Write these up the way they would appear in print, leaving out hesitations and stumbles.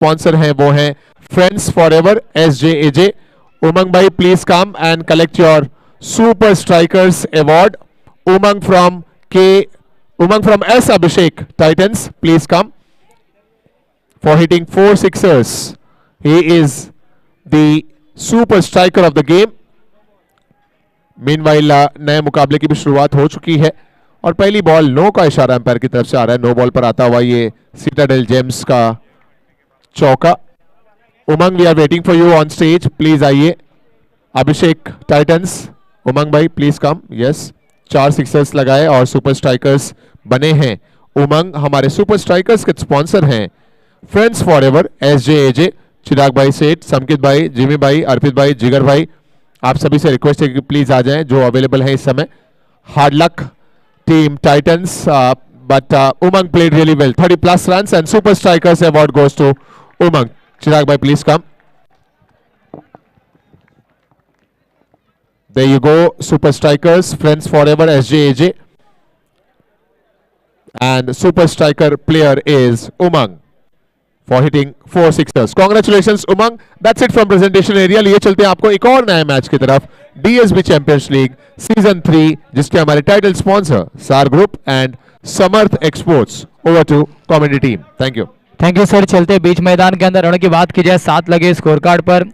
Sponsor हैं वो हैं फ्रेंड्स फॉरएवर SJAJ। उमंग भाई please come and collect your super strikers award. Umang from S Abhishek Titans, please come for hitting 4 sixers. He is the super striker of the game. Meanwhile नए मुकाबले की भी शुरुआत हो चुकी है और पहली बॉल नो का इशारा अंपायर की तरफ से आ रहा है। नो बॉल पर आता हुआ ये सिटाडेल जेम्स का चौका। Umang we are waiting for you on stage, please आइए। अभिषेक टाइटंस, उमंग भाई प्लीज कम। यस, 4 सिक्सर्स लगाए और सुपर स्ट्राइकर्स बने हैं। उमंग हमारे सुपर स्ट्राइकर्स के स्पॉन्सर हैं फ्रेंड्स फॉरएवर SJAJ। चिराग भाई सेठ, समकित भाई, जिमी भाई, अर्पित भाई, जिगर भाई, आप सभी से रिक्वेस्ट है कि प्लीज आ जाएं जो अवेलेबल है इस समय। Hard luck team Titans, but Umang played really well. 30+ runs and super strikers award goes to Umang. Chirag bhai please come. There you go, super strikers, friends forever SJAJ, and super striker player is Umang for hitting 4 sixers. Congratulations Umang. That's it from presentation area. लिए चलते हैं आपको एक और नए match की तरफ, DSB champions league season 3, जिसके हमारे title sponsor Saar group and Samarth exports. Over to comedy team. Thank you sir. चलते बीच मैदान के अंदर रन की बात की जाए, 7 लगे स्कोर कार्ड पर।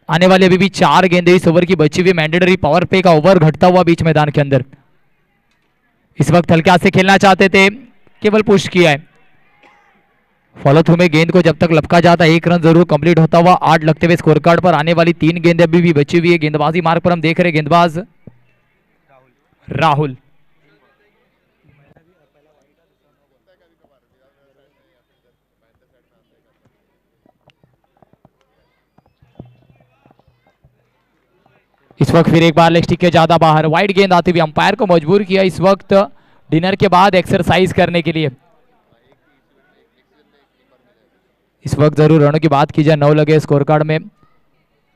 आने वाले अभी भी 4 गेंदें इस ओवर की बची हुई। मैंडेटरी पावर प्ले का ओवर घटता हुआ बीच मैदान के अंदर। इस वक्त हल्के हाथ से खेलना चाहते थे, केवल पुश किया है। फॉलो थ्रू में गेंद को जब तक लपका जाता है 1 रन जरूर कंप्लीट होता हुआ। 8 लगते हुए स्कोर कार्ड पर। आने वाली 3 गेंदें अभी भी बची हुई है। गेंदबाजी मार्ग पर हम देख रहे हैं गेंदबाज राहुल। इस वक्त फिर एक बार लेग स्टिक के ज्यादा बाहर, वाइड गेंद आती हुई। अंपायर को मजबूर किया इस वक्त डिनर के बाद एक्सरसाइज करने के लिए। इस वक्त जरूर रनों की बात की जाए, 9 लगे स्कोर कार्ड में।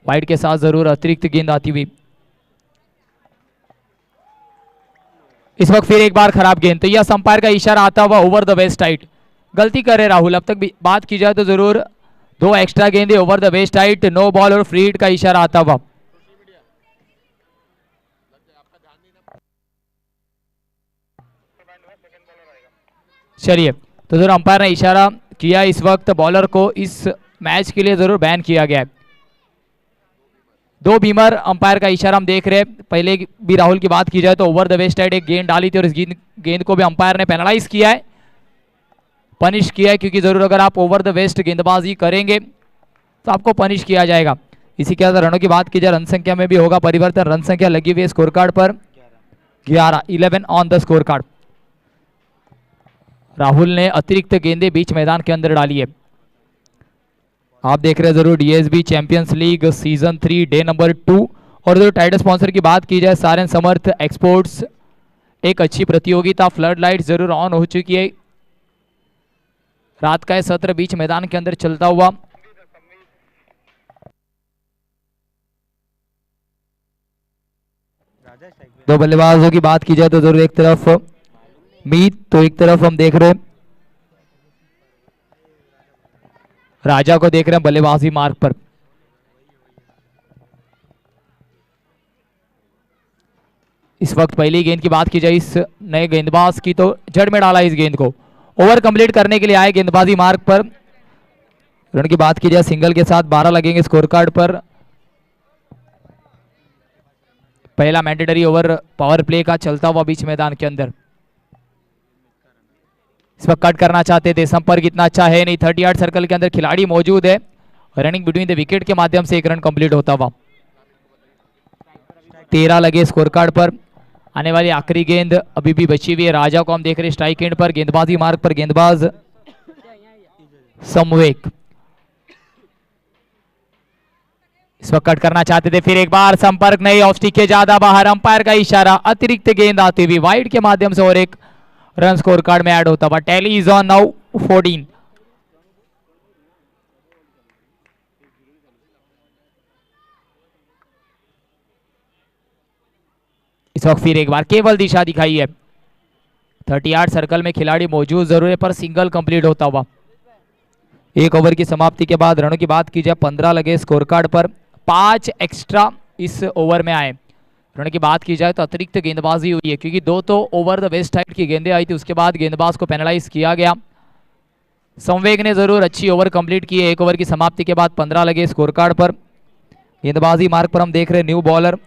वाइड के साथ जरूर अतिरिक्त गेंद आती हुई। इस वक्त फिर एक बार खराब गेंद, तो यह अंपायर का इशारा आता हुआ ओवर द वेस्ट हाइट। गलती करे राहुल। अब तक भी बात की जाए तो जरूर 2 एक्स्ट्रा गेंदे over the waist height, no ball और फ्री हिट का इशारा आता हुआ। चलिए, तो जरूर अंपायर ने इशारा किया इस वक्त बॉलर को इस मैच के लिए जरूर बैन किया गया है। 2 बीमर अंपायर का इशारा हम देख रहे हैं। पहले भी राहुल की बात की जाए तो ओवर द वेस्ट साइड एक गेंद डाली थी और इस गेंद को भी अंपायर ने पेनलाइज किया है, पनिश किया है, क्योंकि जरूर अगर आप ओवर द वेस्ट गेंदबाजी करेंगे तो आपको पनिश किया जाएगा। इसी के साथ रनों की बात की जाए, रन संख्या में भी होगा परिवर्तन। रन संख्या लगी हुई है स्कोर कार्ड पर 11 on the score card. Rahul ने अतिरिक्त गेंदें बीच मैदान के अंदर डाली है। आप देख रहे हैं जरूर DSB champions league season 3 day number 2। और जो टाइटल स्पॉन्सर की बात की जाए, सारेन समर्थ एक्सपोर्ट्स। एक अच्छी प्रतियोगिता, फ्लड लाइट जरूर ऑन हो चुकी है। रात का सत्र बीच मैदान के अंदर चलता हुआ। दो बल्लेबाजों की बात की जाए तो जरूर एक तरफ मीत, तो एक तरफ हम देख रहे हैं राजा को देख रहे हैं बल्लेबाजी मार्ग पर। इस वक्त पहली गेंद की बात की जाए इस नए गेंदबाज की, तो जड़ में डाला इस गेंद को। ओवर कंप्लीट करने के लिए आए गेंदबाजी मार्ग पर। रन की बात की जाए, सिंगल के साथ 12 लगेंगे स्कोर कार्ड पर। पहला मैंडेटरी ओवर पावर प्ले का चलता हुआ बीच मैदान के अंदर। इस वक्त कट करना चाहते थे, संपर्क इतना अच्छा है नहीं। 38 सर्कल के अंदर खिलाड़ी मौजूद है। रनिंग बिटवीन द विकेट के माध्यम से 1 रन कंप्लीट होता हुआ। 13 लगे स्कोर कार्ड पर। आने वाली आखिरी गेंद अभी भी बची हुई है। राजा को हम देख रहे हैं स्ट्राइक एंड पर, गेंदबाजी मार्ग पर गेंदबाज समवेक। इस वक्त कट करना चाहते थे, फिर एक बार संपर्क नहीं, ऑफ स्टिक के ज्यादा बाहर। अंपायर का इशारा, अतिरिक्त गेंद आती हुई वाइड के माध्यम से और 1 रन स्कोर कार्ड में ऐड होता हुआ। Tally is on now 14। इस वक्त फिर एक बार केवल दिशा दिखाई है। 38 सर्कल में खिलाड़ी मौजूद जरूर है, पर सिंगल कंप्लीट होता हुआ। एक ओवर की समाप्ति के बाद रनों की बात की जाए 15 लगे स्कोर कार्ड पर, 5 एक्स्ट्रा इस ओवर में आए। रनों की बात की जाए तो अतिरिक्त गेंदबाजी हुई है क्योंकि 2 तो ओवर द वेस्ट साइड की गेंदें आई थी, उसके बाद गेंदबाज को पेनलाइज किया गया। संवेग ने जरूर अच्छी ओवर कंप्लीट की है। एक ओवर की समाप्ति के बाद 15 लगे स्कोर कार्ड पर। गेंदबाजी मार्ग पर हम देख रहे हैं न्यू बॉलर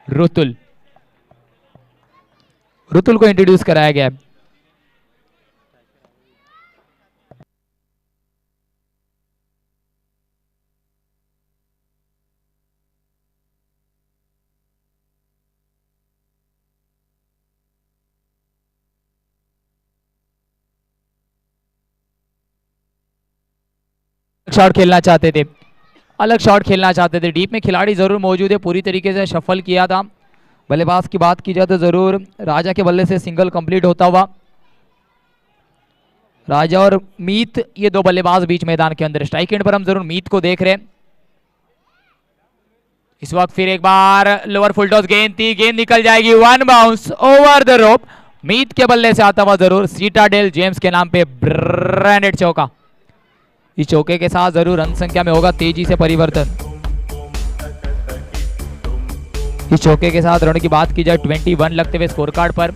रुतुल को इंट्रोड्यूस कराया गया है। शॉट खेलना चाहते थे, अलग शॉट खेलना चाहते थे। डीप में खिलाड़ी जरूर मौजूद है, पूरी तरीके से शफल किया था। बल्लेबाज की बात की जाए तो जरूर राजा के बल्ले से सिंगल कंप्लीट होता हुआ। राजा और मीत ये 2 बल्लेबाज बीच मैदान के अंदर। स्ट्राइक एंड पर हम जरूर मीत को देख रहे हैं। इस वक्त फिर एक बार लोअर फुल टॉस गेंद थी, गेंद निकल जाएगी, 1 बाउंस ओवर द रोप। मीत के बल्ले से आता हुआ जरूर सीटाडेल जेम्स के नाम पे ब्रांडेड चौका। इस चौके के साथ जरूर रन संख्या में होगा तेजी से परिवर्तन। इस चौके के साथ रन की बात की जाए 21 लगते हुए स्कोर कार्ड पर।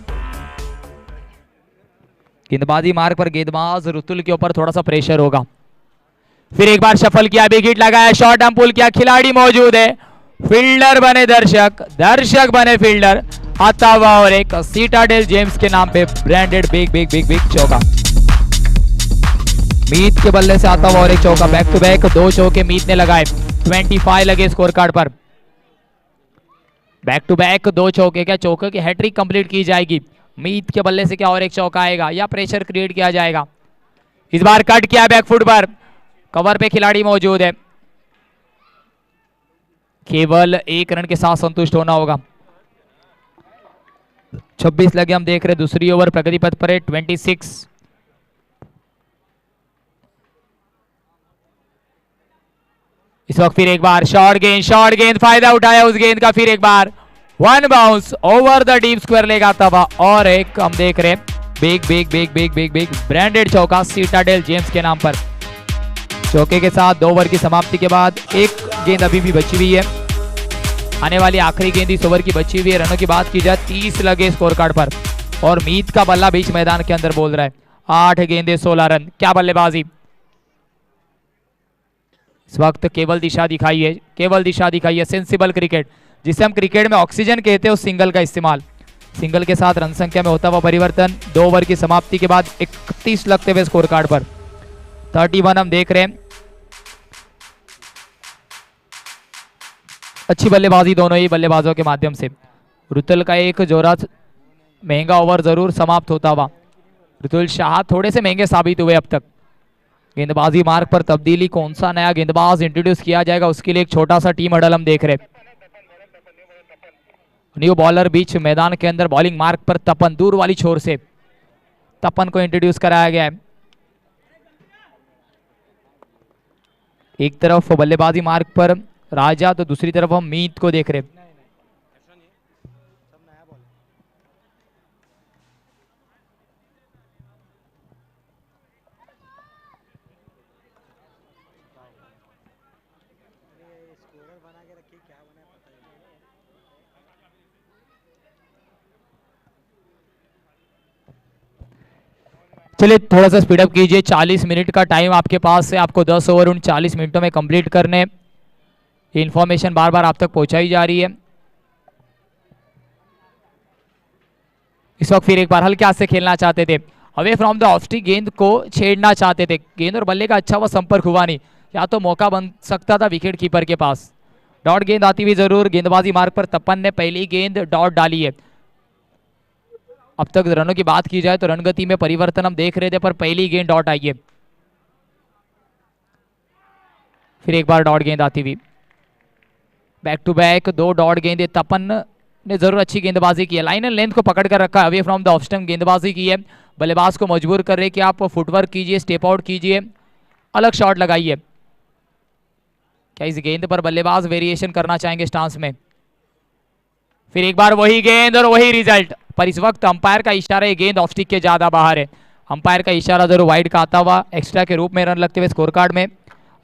गेंदबाजी मार्ग पर गेंदबाज रुतुल के ऊपर थोड़ा सा प्रेशर होगा। फिर एक बार शफल किया, बिग हिट लगाया, शॉर्ट आर्म पुल किया, खिलाड़ी मौजूद है, फील्डर बने दर्शक, दर्शक बने फील्डर। आता हुआ और एक सीटाडेल जेम्स के नाम पे branded big big big big चौका। मीत के बल्ले से आता हुआ और एक चौका। बैक टू बैक 2 चौके मीत ने लगाए, 25 लगे स्कोर कार्ड पर। बैक टू बैक 2 चौके, क्या चौके की हैट्रिक कंप्लीट की जाएगी? मीत के बल्ले से क्या और एक चौका आएगा या प्रेशर क्रिएट किया जाएगा? इस बार कट किया बैकफुट पर, कवर पे खिलाड़ी मौजूद है, केवल 1 रन के साथ संतुष्ट होना होगा। 26 लगे हम देख रहे, दूसरी ओवर प्रगति पथ पर है, 26। इस वक्त फिर एक बार शॉर्ट गेंद, फायदा उठाया उस गेंद का। फिर एक बार 1 bounce over the deep square leg आता हुआ और एक हम देख रहे big big big big big big branded चौका सीटाडेल जेम्स के नाम पर। चौके के साथ 2 ओवर की समाप्ति के बाद एक गेंद अभी भी बची हुई है। आने वाली आखिरी गेंद इस ओवर की बची हुई है। रनों की बात की जाए 30 लगे स्कोर कार्ड पर और मीत का बल्ला बीच मैदान के अंदर बोल रहा है 8 गेंदे 16 रन। क्या बल्लेबाजी! इस वक्त केवल दिशा दिखाई है, सेंसिबल क्रिकेट, जिसे हम क्रिकेट में ऑक्सीजन कहते हैं, उस सिंगल का इस्तेमाल। सिंगल के साथ रन संख्या में होता हुआ परिवर्तन। 2 ओवर की समाप्ति के बाद 31 लगते हुए स्कोर कार्ड पर 31 हम देख रहे हैं। अच्छी बल्लेबाजी दोनों ही बल्लेबाजों के माध्यम से। रुतुल का एक जोरा महंगा ओवर जरूर समाप्त होता हुआ। रुतुल शाह थोड़े से महंगे साबित हुए अब तक। गेंदबाजी मार्ग पर तब्दीली, कौन सा नया गेंदबाज इंट्रोड्यूस किया जाएगा, उसके लिए एक छोटा सा टीम हडल हम देख रहे। न्यू बॉलर बीच मैदान के अंदर, बॉलिंग मार्ग पर तपन, दूर वाली छोर से तपन को इंट्रोड्यूस कराया गया है। एक तरफ बल्लेबाजी मार्ग पर राजा तो दूसरी तरफ हम मीत को देख रहे। चलिए थोड़ा सा स्पीड अप कीजिए। 40 मिनट का टाइम आपके पास है, आपको 10 ओवर उन 40 मिनटों में कंप्लीट करने। इंफॉर्मेशन बार बार आप तक पहुंचाई जा रही है। इस वक्त फिर एक बार हल्के हाथ से खेलना चाहते थे, अवे फ्रॉम द ऑफ गेंद को छेड़ना चाहते थे। गेंद और बल्ले का अच्छा हुआ संपर्क हुआ नहीं, या तो मौका बन सकता था विकेट कीपर के पास। डॉट गेंद आती हुई जरूर। गेंदबाजी मार्ग पर तपन ने पहली गेंद डॉट डाली है। अब तक रनों की बात की जाए तो रन गति में परिवर्तन हम देख रहे थे, पर पहली गेंद डॉट आई है। फिर एक बार डॉट गेंद आती हुई। बैक टू बैक 2 डॉट गेंदे। तपन ने जरूर अच्छी गेंदबाजी की है, लाइन एंड लेंथ को पकड़ कर रखा है, away from the off stump गेंदबाजी की है। बल्लेबाज को मजबूर कर रहे कि आप फुटवर्क कीजिए, स्टेप आउट कीजिए, अलग शॉट लगाइए। क्या इस गेंद पर बल्लेबाज वेरिएशन करना चाहेंगे स्टांस में? फिर एक बार वही गेंद और वही रिजल्ट, पर इस वक्त अंपायर का इशारा है गेंद ऑफ स्टिक के ज्यादा बाहर है। अंपायर का इशारा जरूर वाइड का आता हुआ एक्स्ट्रा के रूप में रन लगते हुए स्कोर कार्ड में।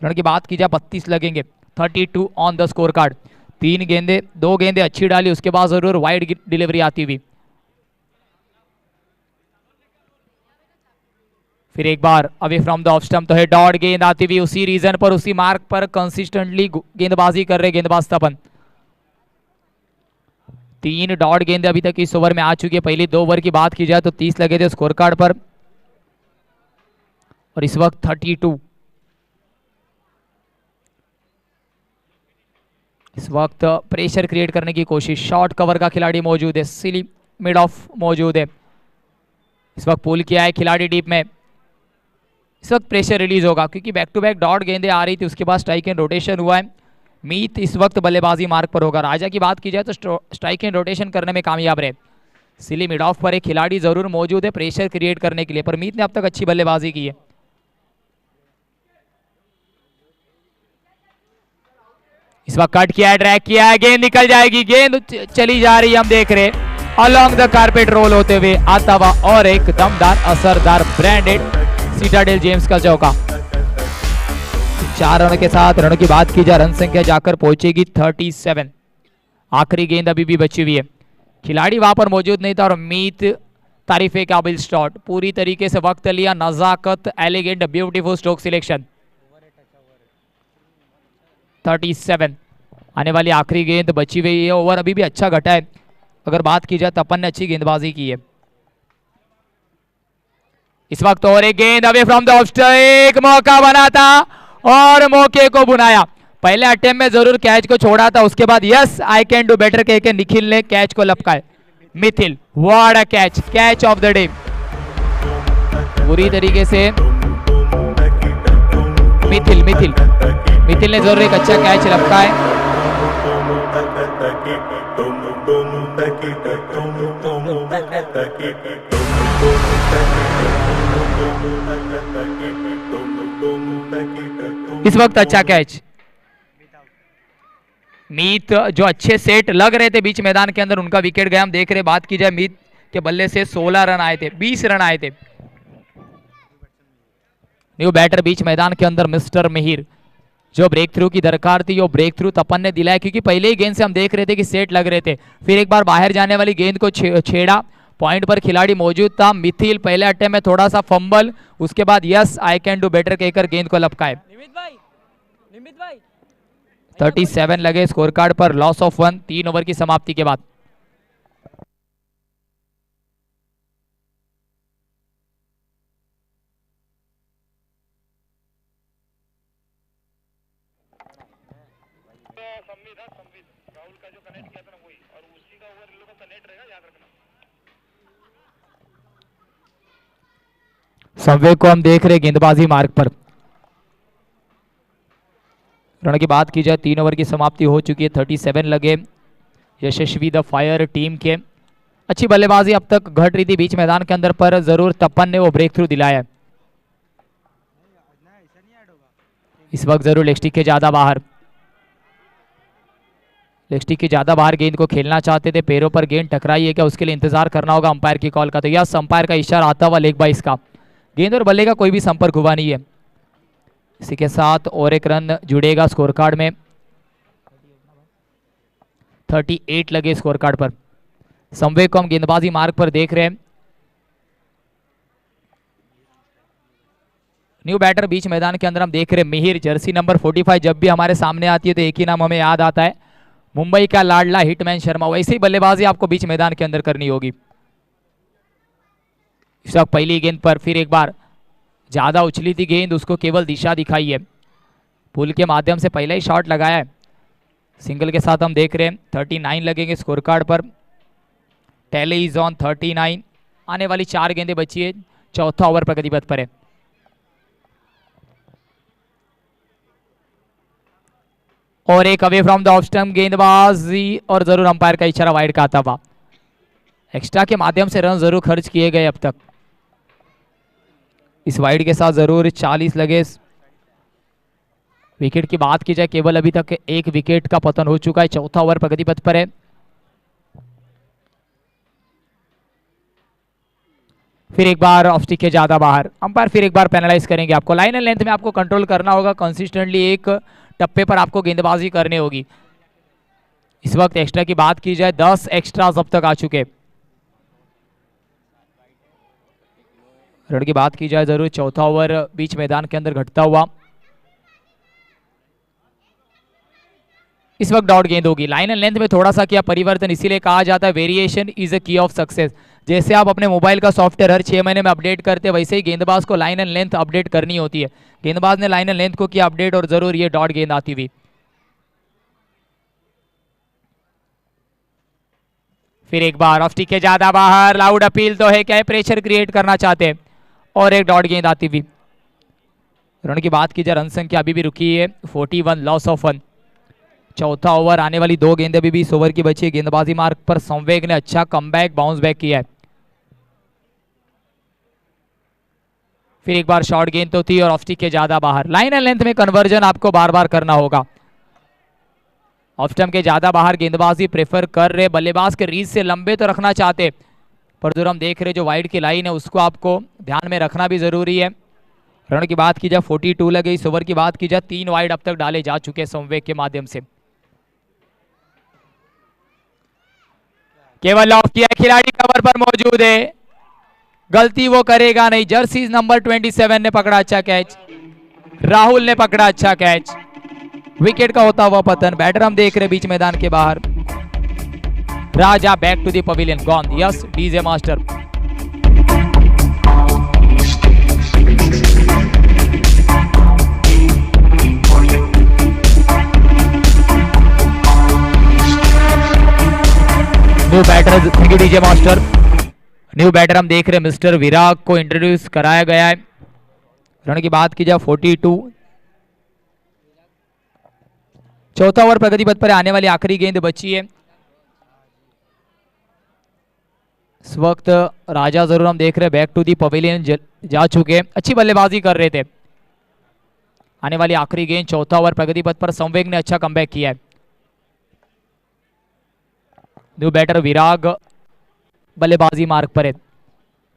रन की बात की जाए 32 लगेंगे, 32 ऑन द स्कोर कार्ड। 3 गेंदे, 2 गेंदे अच्छी डाली, उसके बाद जरूर वाइड डिलीवरी आती हुई। फिर एक बार away from the off stump तो है डॉट गेंद आती हुई उसी रीजन पर, उसी मार्क पर कंसिस्टेंटली गेंदबाजी कर रहे गेंदबाज तपन। 3 डॉट गेंदे अभी तक इस ओवर में आ चुकी है। पहली 2 ओवर की बात की जाए तो 30 लगे थे स्कोर कार्ड पर और इस वक्त 32। इस वक्त प्रेशर क्रिएट करने की कोशिश, शॉर्ट कवर का खिलाड़ी मौजूद है, सिली मिड ऑफ मौजूद है। इस वक्त पुल किया है खिलाड़ी डीप में। इस वक्त प्रेशर रिलीज होगा क्योंकि बैक टू बैक डॉट गेंदे आ रही थी, उसके बाद स्ट्राइक एंड रोटेशन हुआ है। मीत इस वक्त बल्लेबाजी मार्ग पर होगा। राजा की बात की जाए तो स्ट्राइक एंड रोटेशन करने में कामयाब रहे। सिली मिड ऑफ पर एक खिलाड़ी जरूर मौजूद है प्रेशर क्रिएट करने के लिए, पर मीत ने अब तक अच्छी बल्लेबाजी की है। इस वक्त कट किया है, ड्रैग किया है, गेंद निकल जाएगी, गेंद चली जा रही है। हम देख रहे अलोंग द कारपेट रोल होते हुए आता हुआ और एक दमदार असरदार ब्रांडेड सीटाडेल जेम्स का चौका। 4 रनों के साथ रनों की बात की जाए रन संख्या जाकर पहुंचेगी 37। आखिरी गेंद अभी भी बची हुई है, खिलाड़ी वहां पर मौजूद नहीं था और मीत तारीफे काबिल स्टॉट, पूरी तरीके से वक्त लिया, नजाकत, एलिगेंट, ब्यूटीफुल स्ट्रोक सिलेक्शन। 37 आने वाली आखिरी गेंद बची हुई है। ओवर अभी भी अच्छा घटा है, अगर बात की जाए तपन ने अच्छी गेंदबाजी की है। इस वक्त और एक गेंद away from the off stump, एक मौका बना था और मौके को बुनाया। पहले अटेम्प्ट में जरूर कैच को छोड़ा था, उसके बाद yes I can do better कह के निखिल ने कैच को लपकाए। Mithil, what a catch, catch of the day. पूरी तरीके से मिथिल ने जरूर एक अच्छा कैच लपकाए। इस वक्त अच्छा कैच। मीत जो अच्छे सेट लग रहे थे बीच मैदान के अंदर, उनका विकेट गया। हम देख रहे, बात की जाए मीत के बल्ले से 16 रन आए थे, 20 रन आए थे। न्यू बैटर बीच मैदान के अंदर मिस्टर मिहिर, जो ब्रेक थ्रू की दरकार थी वो ब्रेक थ्रू तपन ने दिलाया, क्योंकि पहले ही गेंद से हम देख रहे थे कि सेट लग रहे थे। फिर एक बार बाहर जाने वाली गेंद को छेड़ा, पॉइंट पर खिलाड़ी मौजूद था। मिथिल पहले अटेम्प्ट में थोड़ा सा फंबल, उसके बाद yes I can do better कहकर गेंद को लपकाए। 37 लगे स्कोर कार्ड पर, लॉस ऑफ 1 3 ओवर की समाप्ति के बाद। संवेग को हम देख रहे गेंदबाजी मार्ग पर। रन की बात की जाए 3 ओवर की समाप्ति हो चुकी है, 37 लगे यशस्वी द फायर टीम के। अच्छी बल्लेबाजी अब तक घट रही थी बीच मैदान के अंदर, पर जरूर तपन ने वो ब्रेक थ्रू दिलाया। इस वक्त जरूर लेग स्टिक के ज्यादा बाहर, लेग स्टिक के ज्यादा बाहर गेंद को खेलना चाहते थे, पैरों पर गेंद टकराई है क्या, उसके लिए इंतजार करना होगा अंपायर की कॉल का। तो यस अंपायर का इशारा आता हुआ लेग बाइस का, गेंद और बल्ले का कोई भी संपर्क हुआ नहीं है। इसी के साथ और एक रन जुड़ेगा स्कोर कार्ड में। 38 लगे स्कोर कार्ड पर। संवेग को हम गेंदबाजी मार्ग पर देख रहे हैं। न्यू बैटर बीच मैदान के अंदर हम देख रहे हैं मिहिर, जर्सी नंबर 45। जब भी हमारे सामने आती है तो एक ही नाम हमें याद आता है, मुंबई का लाडला हिटमैन शर्मा। वैसे ही बल्लेबाजी आपको बीच मैदान के अंदर करनी होगी। इस वक्त पहली गेंद पर फिर एक बार ज्यादा उछली थी गेंद, उसको केवल दिशा दिखाई है। पुल के माध्यम से पहला ही शॉट लगाया है, सिंगल के साथ हम देख रहे हैं। 39 लगेंगे स्कोर कार्ड पर। Tally is on 39। आने वाली 4 गेंदें बची है, चौथा ओवर प्रगति पथ पर है। और एक away from the off stump गेंदबाजी और जरूर अंपायर का इशारा वाइड का आता हुआ। एक्स्ट्रा के माध्यम से रन जरूर खर्च किए गए अब तक। इस वाइड के साथ जरूर 40 लगे। विकेट की बात की जाए केवल अभी तक एक विकेट का पतन हो चुका है, चौथा ओवर प्रगति पथ पर है। फिर एक बार ऑफ स्टिक के ज्यादा बाहर, अंपायर फिर एक बार पेनलाइज करेंगे आपको। लाइन एंड लेंथ में आपको कंट्रोल करना होगा, कंसिस्टेंटली एक टप्पे पर आपको गेंदबाजी करनी होगी। इस वक्त एक्स्ट्रा की बात की जाए 10 एक्स्ट्रास अब तक आ चुके। रन की बात की जाए जरूर, चौथा ओवर बीच मैदान के अंदर घटता हुआ। इस वक्त डॉट गेंद होगी। लाइन एंड लेंथ में थोड़ा सा किया परिवर्तन, इसीलिए कहा जाता है वेरिएशन इज अ की ऑफ सक्सेस। जैसे आप अपने मोबाइल का सॉफ्टवेयर हर 6 महीने में अपडेट करते हैं, वैसे ही गेंदबाज को लाइन एंड लेंथ अपडेट करनी होती है। गेंदबाज ने लाइन एंड लेंथ को किया अपडेट और जरूर ये डॉट गेंद आती हुई। फिर एक बार ऑफ स्टिक के ज्यादा बाहर, लाउड अपील तो है, क्या है प्रेशर क्रिएट करना चाहते हैं, और एक डॉट गेंद आती हुई। रन की बात की जाए रन संख्या अभी भी रुकी है 41, लॉस ऑफ 1। चौथा ओवर आने वाली 2 गेंदें अभी भी इस ओवर की बची है। गेंदबाजी मार्ग पर संवेग ने अच्छा कमबैक बाउंस बैक किया है। फिर एक बार शॉर्ट गेंद तो थी और ऑफ स्टिक के ज्यादा बाहर। लाइन एंड लेंथ में कन्वर्जन आपको बार बार करना होगा। ऑफ स्टंप के ज्यादा बाहर गेंदबाजी प्रेफर कर रहे, बल्लेबाज के रीच से लंबे तो रखना चाहते, पर जो हम देख रहे जो वाइड की लाइन है उसको आपको ध्यान में रखना भी जरूरी है। रन की बात की जाए 42 लगे इस ओवर की बात की जाए, 3 वाइड अब तक डाले जा चुके संवेग के माध्यम से। केवल लॉक किया, खिलाड़ी कवर पर मौजूद है, गलती वो करेगा नहीं। जर्सी नंबर 27 ने पकड़ा अच्छा कैच, राहुल ने पकड़ा अच्छा कैच। विकेट का होता हुआ पतन, बैटर हम देख रहे बीच मैदान के बाहर। Raja back to the pavilion, gone, yes DJ master. New batter, thank you DJ master. New batter हम देख रहे हैं मिस्टर विराग को इंट्रोड्यूस कराया गया है। रन की बात की जाए 42। चौथा ओवर प्रगति पथ पर आने वाली आखिरी गेंद बची है। इस वक्त राजा जरूर हम देख रहे हैं बैक टू दी पवेलियन जा चुके हैं, अच्छी बल्लेबाजी कर रहे थे। आने वाली आखिरी गेंद, चौथा ओवर प्रगति पथ पर संवेग ने अच्छा कमबैक किया है। न्यू बैटर विराग बल्लेबाजी मार्ग पर है।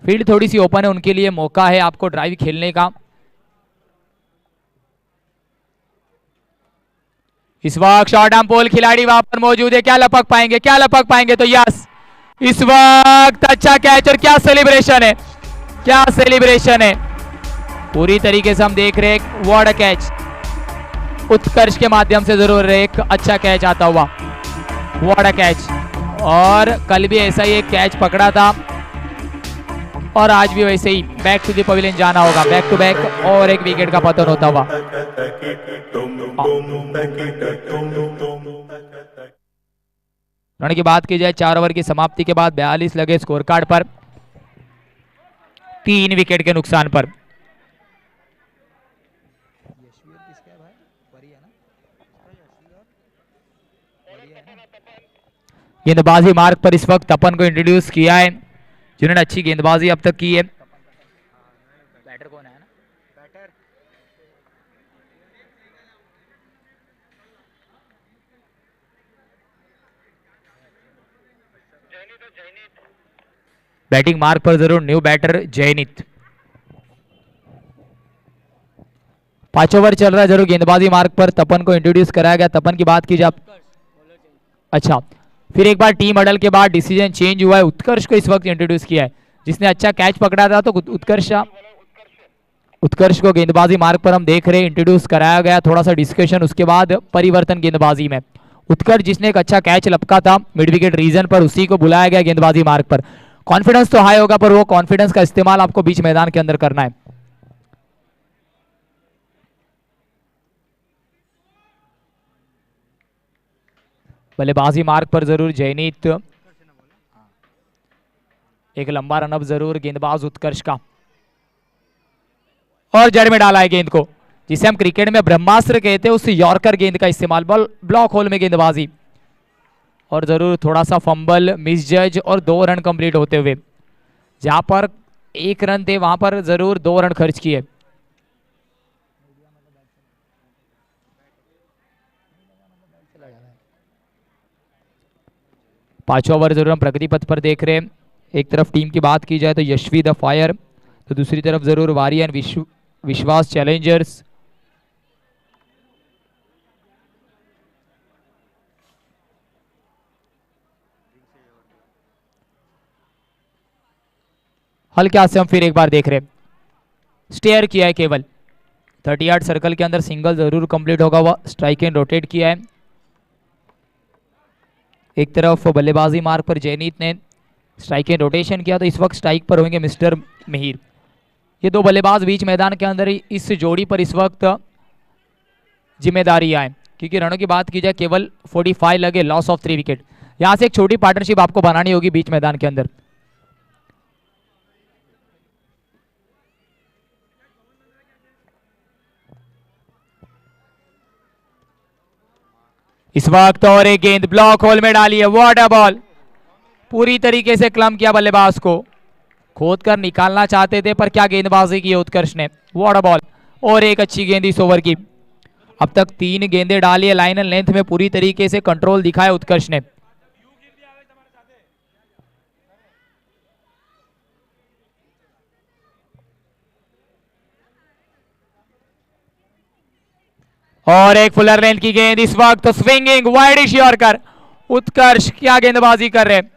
फील्ड थोड़ी सी ओपन है, उनके लिए मौका है आपको ड्राइव खेलने का। इस वक्त शॉर्ट आर्म पोल खिलाड़ी वहां पर मौजूद है, क्या लपक पाएंगे, क्या लपक पाएंगे, तो यस इस वक्त अच्छा कैच, और क्या सेलिब्रेशन है, क्या सेलिब्रेशन है। पूरी तरीके से हम देख रहे हैं व्हाट अ कैच, उत्कर्ष के माध्यम से जरूर एक अच्छा कैच आता हुआ, व्हाट अ कैच। और कल भी ऐसा ही एक कैच पकड़ा था और आज भी वैसे ही बैक टू द पवेलियन जाना होगा, बैक टू बैक, और एक विकेट का पतन होता हुआ। रन की बात की जाए 4 ओवर की समाप्ति के बाद 42 लगे स्कोर कार्ड पर, 3 विकेट के नुकसान पर। गेंदबाजी मार्ग पर इस वक्त तपन को इंट्रोड्यूस किया है, जिन्होंने अच्छी गेंदबाजी अब तक की है। बैटर कौन है ना? बैटर बैटिंग मार्ग पर जरूर न्यू बैटर जयनीत। 5 ओवर चल रहा है, जरूर गेंदबाजी मार्ग पर तपन को इंट्रोड्यूस कराया गया। तपन की बात की जाए, अच्छा फिर एक बार टीम अडल के बाद डिसीजन चेंज हुआ है, उत्कर्ष को इस वक्त इंट्रोड्यूस किया है, जिसने अच्छा कैच पकड़ा था, तो उत्कर्ष को गेंदबाजी मार्ग पर हम देख रहे हैं इंट्रोड्यूस कराया गया। थोड़ा सा डिस्कशन, उसके बाद परिवर्तन गेंदबाजी में। उत्कर्ष जिसने एक अच्छा कैच लपका था मिड विकेट रीजन पर, उसी को बुलाया गया गेंदबाजी मार्ग पर। कॉन्फिडेंस तो हाई होगा, पर वो कॉन्फिडेंस का इस्तेमाल आपको बीच मैदान के अंदर करना है। बल्लेबाजी मार्ग पर जरूर जयनीत, एक लंबा रनअप जरूर गेंदबाज उत्कर्ष का, और जड़ में डाला है गेंद को, जिसे हम क्रिकेट में ब्रह्मास्त्र कहते हैं, उस यॉर्कर गेंद का इस्तेमाल, बॉल ब्लॉक होल में गेंदबाजी, और जरूर थोड़ा सा फंबल, मिस जज, और 2 रन कंप्लीट होते हुए। जहां पर 1 रन थे वहां पर जरूर 2 रन खर्च किए। पांचवा ओवर जरूर हम प्रगति पथ पर देख रहे हैं। एक तरफ टीम की बात की जाए तो यशवी द फायर, तो दूसरी तरफ जरूर वारियन विश्वास चैलेंजर्स। हल्का से हम फिर एक बार देख रहे हैं, स्टेयर किया है केवल 38 सर्कल के अंदर, सिंगल जरूर कंप्लीट होगा हुआ। स्ट्राइक एंड रोटेट किया है। एक तरफ बल्लेबाजी मार्ग पर जयनीत ने स्ट्राइक एंड रोटेशन किया, तो इस वक्त स्ट्राइक पर होंगे मिस्टर मिहिर। ये दो बल्लेबाज बीच मैदान के अंदर इस जोड़ी पर इस वक्त जिम्मेदारी आए, क्योंकि रनों की बात की जाए केवल 45 लगे, लॉस ऑफ 3 विकेट। यहां से एक छोटी पार्टनरशिप आपको बनानी होगी बीच मैदान के अंदर। इस वक्त और एक गेंद ब्लॉक होल में डाली है, व्हाट अ बॉल। पूरी तरीके से क्लम किया बल्लेबाज को, खोद कर निकालना चाहते थे पर क्या गेंदबाजी की उत्कर्ष ने, व्हाट अ बॉल। और एक अच्छी गेंद इस ओवर की। अब तक 3 गेंदें डाली है, लाइन एंड लेंथ में पूरी तरीके से कंट्रोल दिखाया उत्कर्ष ने। और एक फुलर लेंथ की गेंद इस वक्त, स्विंगिंग वाइडिश यॉर्कर। उत्कर्ष क्या गेंदबाजी कर रहे हैं,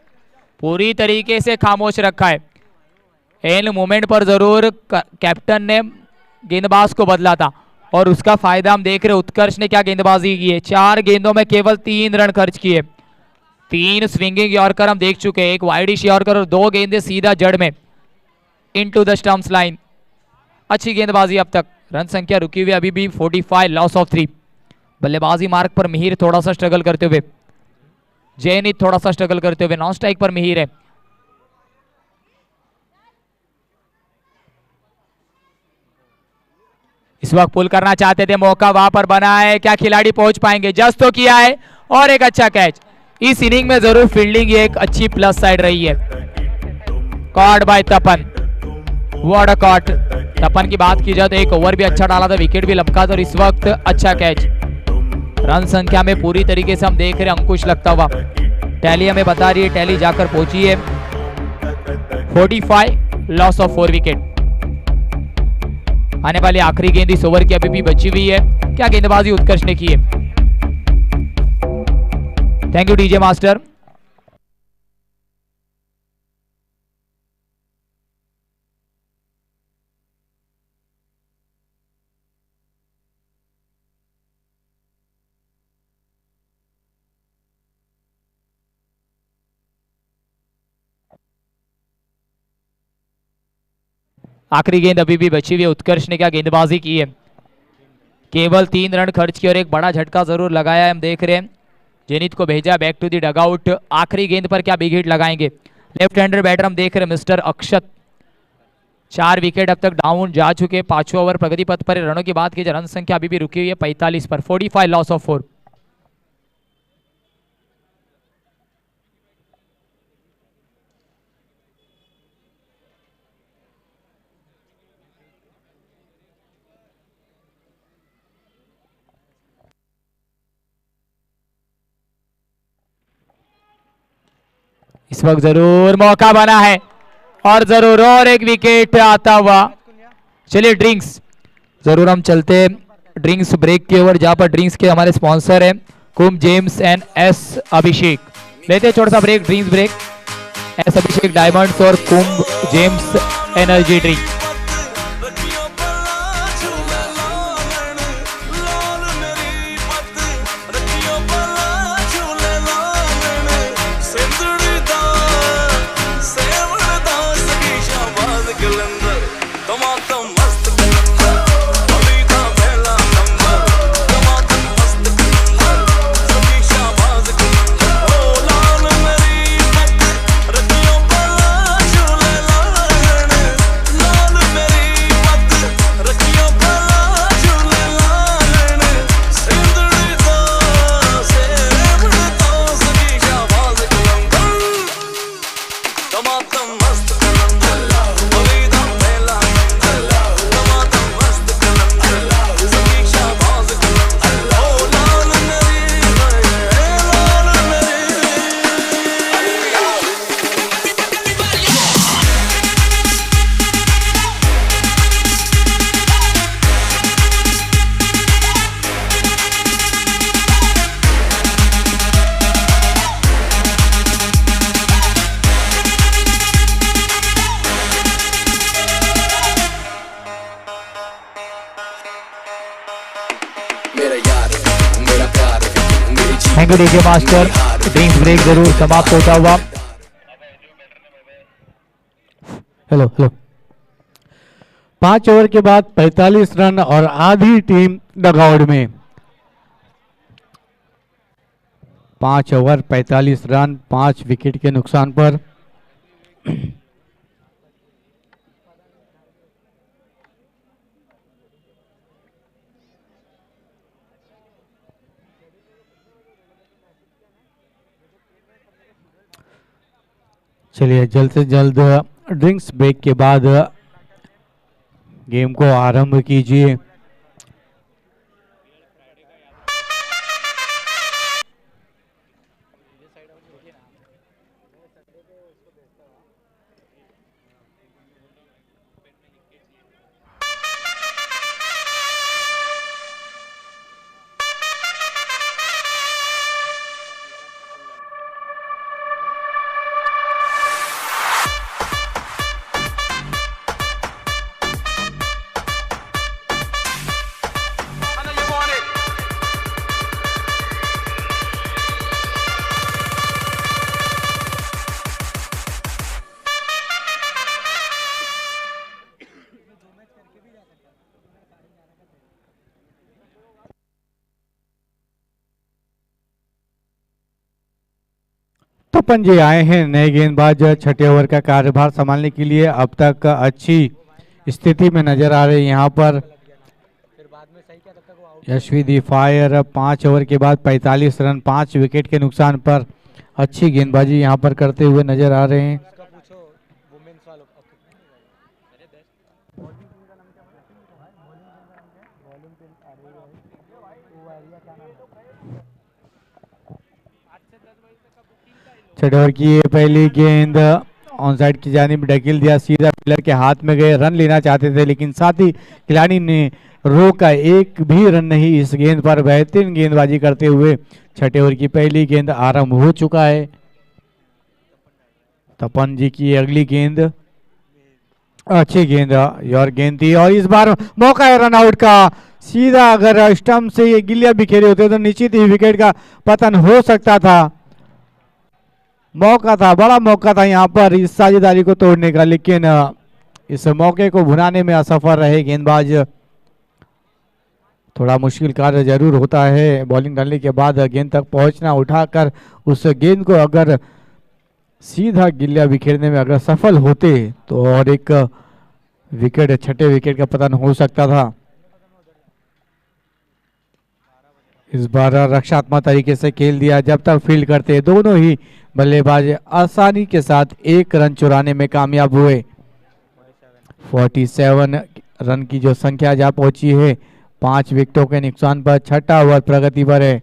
पूरी तरीके से खामोश रखा है। एन मोमेंट पर जरूर कैप्टन ने गेंदबाज को बदला था और उसका फायदा हम देख रहे हैं। उत्कर्ष ने क्या गेंदबाजी की है, 4 गेंदों में केवल 3 रन खर्च किए। 3 स्विंगिंग यॉर्कर हम देख चुके हैं, एक वाइडिश यॉर्कर और 2 गेंदें सीधा जड़ में इनटू द स्टंप्स लाइन। अच्छी गेंदबाजी अब तक। रन संख्या रुकी हुई अभी भी 45, लॉस ऑफ 3। बल्लेबाजी मार्ग पर मिहिर थोड़ा सा स्ट्रगल करते हुए, जयनीत थोड़ा सा स्ट्रगल करते हुए, नॉन स्ट्राइक पर मिहिर है। इस वक्त पुल करना चाहते थे, मौका वहां पर बना है, क्या खिलाड़ी पहुंच पाएंगे, जस्ट तो किया है और एक अच्छा कैच। इस इनिंग में जरूर फील्डिंग एक अच्छी प्लस साइड रही है। Caught by Tapan, what a caught. Tapan की बात की जाए तो एक ओवर भी अच्छा डाला था, विकेट भी लपका था और इस वक्त अच्छा कैच। रन संख्या में पूरी तरीके से हम देख रहे हैं अंकुश लगता हुआ। टैली हमें बता रही है, टैली जाकर पहुंची है 45, लॉस ऑफ 4 विकेट। आने वाली आखिरी गेंद इस ओवर की अभी भी बची हुई है, क्या गेंदबाजी उत्कर्ष ने की है। Thank you DJ master. आखिरी गेंद अभी भी बची हुई है, उत्कर्ष ने क्या गेंदबाजी की है। केवल 3 रन खर्च किए और एक बड़ा झटका जरूर लगाया है, हम देख रहे हैं। जेनित को भेजा बैक टू दी डगआउट। आखिरी गेंद पर क्या बिग हिट लगाएंगे। लेफ्ट हैंडर बैटर हम देख रहे हैं मिस्टर अक्षत। 4 विकेट अब तक डाउन जा चुके। 5वां ओवर प्रगति पथ पर। रनों की बात की जाए, रन संख्या अभी भी रुकी हुई है 45 पर, 45, लॉस ऑफ 4। इस वक्त जरूर मौका बना है और जरूर और एक विकेट आता हुआ। चलिए ड्रिंक्स, जरूर हम चलते ड्रिंक्स ब्रेक की ओर, जहां पर ड्रिंक्स के हमारे स्पॉन्सर हैं कुम जेम्स एंड एस अभिषेक। लेते छोटा सा break, drinks break. S Abhishek diamonds और Kumbh gems energy drink. Thank you DJ master. Drinks break जरूर समाप्त होता हुआ। Hello hello. 5 ओवर के बाद 45 रन और आधी टीम डगआउट में। 5 ओवर 45 रन 5 विकेट के नुकसान पर। चलिए जल्द से जल्द ड्रिंक्स ब्रेक के बाद गेम को आरंभ कीजिए। तपन जी आए हैं नए गेंदबाज छठे ओवर का कार्यभार संभालने के लिए। अब तक अच्छी स्थिति में नजर आ रहे यहाँ पर यशवी फायर। 5 ओवर के बाद 45 रन 5 विकेट के नुकसान पर अच्छी गेंदबाजी यहाँ पर करते हुए नजर आ रहे हैं। छठे ओवर की ये पहली गेंद ऑन साइड की जानिब ढकेल दिया, सीधा प्लेयर के हाथ में गए। रन लेना चाहते थे लेकिन साथ ही खिलाड़ी ने रोका, एक भी रन नहीं इस गेंद पर। बेहतरीन गेंदबाजी करते हुए छठे ओवर की पहली गेंद आरंभ हो चुका है। तपन जी की अगली गेंद अच्छी गेंद और गेंद थी और इस बार मौका है रन आउट का। सीधा अगर स्टंप से ये गिल्लियां बिखेरे होते तो निश्चित ही विकेट का पतन हो सकता था। मौका था, बड़ा मौका था यहाँ पर इस साझेदारी को तोड़ने का, लेकिन इस मौके को भुनाने में असफल रहे गेंदबाज। थोड़ा मुश्किल कार्य जरूर होता है बॉलिंग डालने के बाद गेंद तक पहुंचना, उठाकर उस गेंद को अगर सीधा गिल्लियां बिखेरने में अगर सफल होते तो और एक विकेट, छठे विकेट का पतन हो सकता था। इस बार रक्षात्मक तरीके से खेल दिया। जब तक फील्ड करते दोनों ही बल्लेबाज आसानी के साथ 1 रन चुराने में कामयाब हुए। 47 रन की जो संख्या जा पहुंची है 5 विकेटों के नुकसान पर। छठा ओवर प्रगति पर है।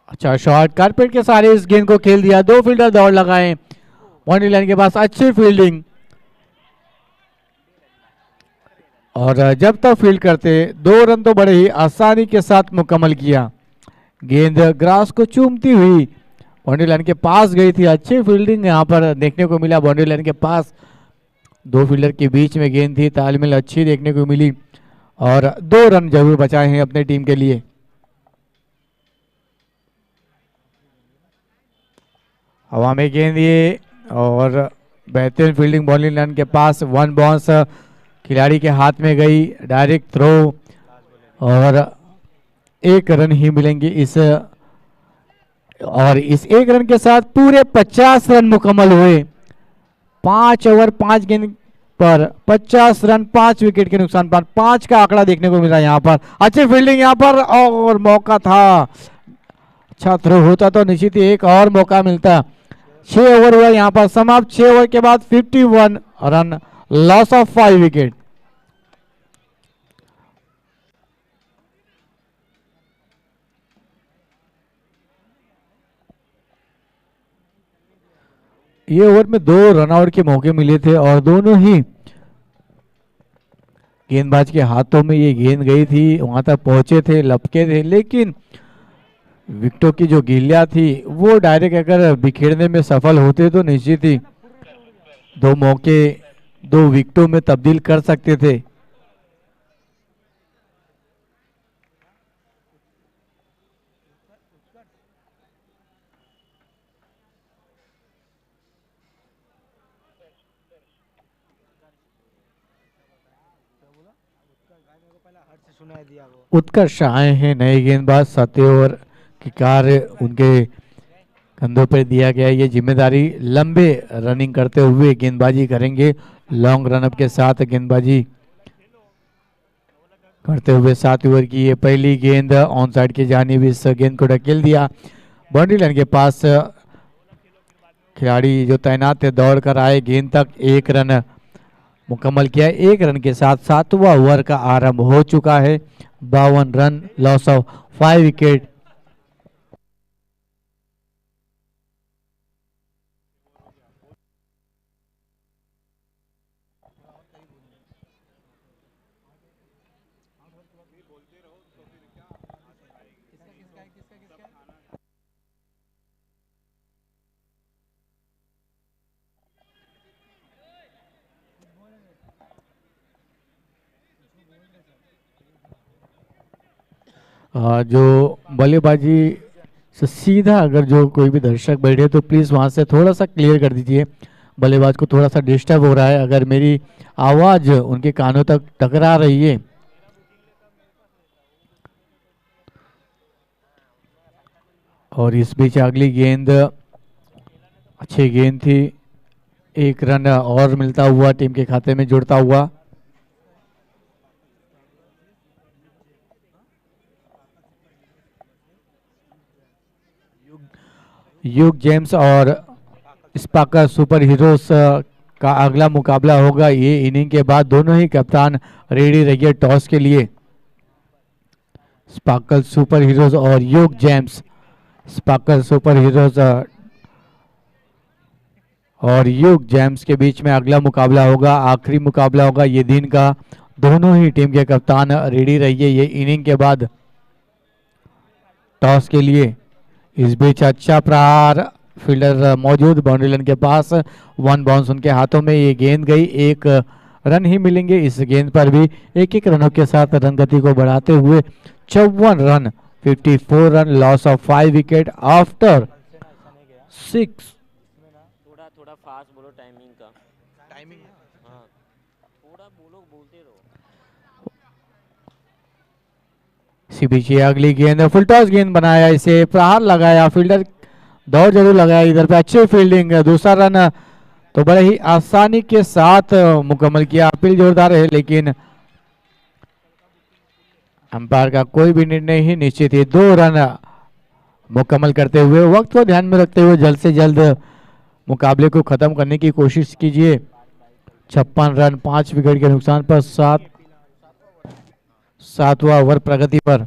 अच्छा शॉट, कारपेट के सारे इस गेंद को खेल दिया। 2 फील्डर दौड़ लगाए बाउंड्री लाइन के पास, अच्छी फील्डिंग। और जब तक फील्ड करते 2 रन तो बड़े ही आसानी के साथ मुकम्मल किया। गेंद ग्रास को चूमती हुई बाउंड्री लाइन के पास गई थी। अच्छी फील्डिंग यहाँ पर देखने को मिला बाउंड्री लाइन के पास। 2 फील्डर के बीच में गेंद थी, तालमेल अच्छी देखने को मिली और 2 रन जरूर बचाए हैं अपने टीम के लिए। हवा में गेंद ये और बेहतरीन फील्डिंग बाउंड्री लाइन के पास। 1 बाउंस खिलाड़ी के हाथ में गई, डायरेक्ट थ्रो और 1 रन ही मिलेंगे इस, और इस 1 रन के साथ पूरे 50 रन मुकम्मल हुए। 5 ओवर 5 गेंद पर 50 रन 5 विकेट के नुकसान पर 5 का आंकड़ा देखने को मिला यहाँ पर। अच्छी फील्डिंग यहाँ पर और मौका था, अच्छा थ्रो होता तो निश्चित ही एक और मौका मिलता। 6 ओवर हुआ यहाँ पर समाप्त। 6 ओवर के बाद 51 रन, लॉस ऑफ 5 विकेट। ये ओवर में 2 रनआउट के मौके मिले थे और दोनों ही गेंदबाज के हाथों में ये गेंद गई थी, वहां तक पहुंचे थे, लपके थे, लेकिन विकेटों की जो गिल्लियां थी वो डायरेक्ट अगर बिखेरने में सफल होते तो निश्चित ही 2 मौके 2 विकेटों में तब्दील कर सकते थे। उत्कर्ष आए हैं नए गेंदबाज, 7 ओवर की कार्य उनके कंधों पर दिया गया। ये जिम्मेदारी लंबे रनिंग करते हुए गेंदबाजी करेंगे। लॉन्ग रनअप के साथ गेंदबाजी करते हुए 7 ओवर की ये पहली गेंद ऑन साइड की जानिब इस गेंद को ढकेल दिया। बाउंड्री लाइन के पास खिलाड़ी जो तैनात थे दौड़ कर आए, गेंद तक 1 रन मुकम्मल किया। 1 रन के साथ 7वां ओवर का आरंभ हो चुका है। 52 रन, लॉस ऑफ 5 विकेट। जो बल्लेबाजी से सीधा अगर जो कोई भी दर्शक बैठे तो प्लीज़ वहाँ से थोड़ा सा क्लियर कर दीजिए। बल्लेबाज को थोड़ा सा डिस्टर्ब हो रहा है, अगर मेरी आवाज़ उनके कानों तक टकरा रही है। और इस बीच अगली गेंद अच्छी गेंद थी, 1 रन और मिलता हुआ टीम के खाते में जुड़ता हुआ। युग जेम्स और स्पार्कर सुपर हीरोज का अगला मुकाबला होगा। ये इनिंग के बाद दोनों ही कप्तान रेडी रहिए टॉस के लिए। स्पार्कल सुपर हीरोज और युग जेम्स। स्पार्कल सुपर हीरोज और युग जेम्स के बीच में अगला मुकाबला होगा, आखिरी मुकाबला होगा ये दिन का। दोनों ही टीम के कप्तान रेडी रहिए ये इनिंग के बाद टॉस के लिए। इस बीच अच्छा प्रहार, फील्डर मौजूद बाउंड्री लाइन के पास, 1 बाउंस उनके हाथों में। ये गेंद गई, 1 रन ही मिलेंगे इस गेंद पर भी। 1-1 रनों के साथ रन गति को बढ़ाते हुए 54 run, 54 run, loss of 5 wicket after 6। थोड़ा फास्ट बोलो टाइमिंग का। टाइमिंग हाँ, थोड़ा बोलो, बोलते रहो। इसी बीच ये अगली गेंद फुल टॉस गेंद बनाया, इसे प्रहार लगाया, फील्डर दौड़ जरूर लगाया इधर पे, अच्छी फील्डिंग। दूसरा रन तो बड़े ही आसानी के साथ मुकम्मल किया। अपील जोरदार है लेकिन अंपायर का कोई भी निर्णय ही निश्चित है। 2 रन मुकम्मल करते हुए वक्त को ध्यान में रखते हुए जल्द से जल्द मुकाबले को खत्म करने की कोशिश कीजिए। 56 रन 5 विकेट के नुकसान पर 7वां ओवर प्रगति पर।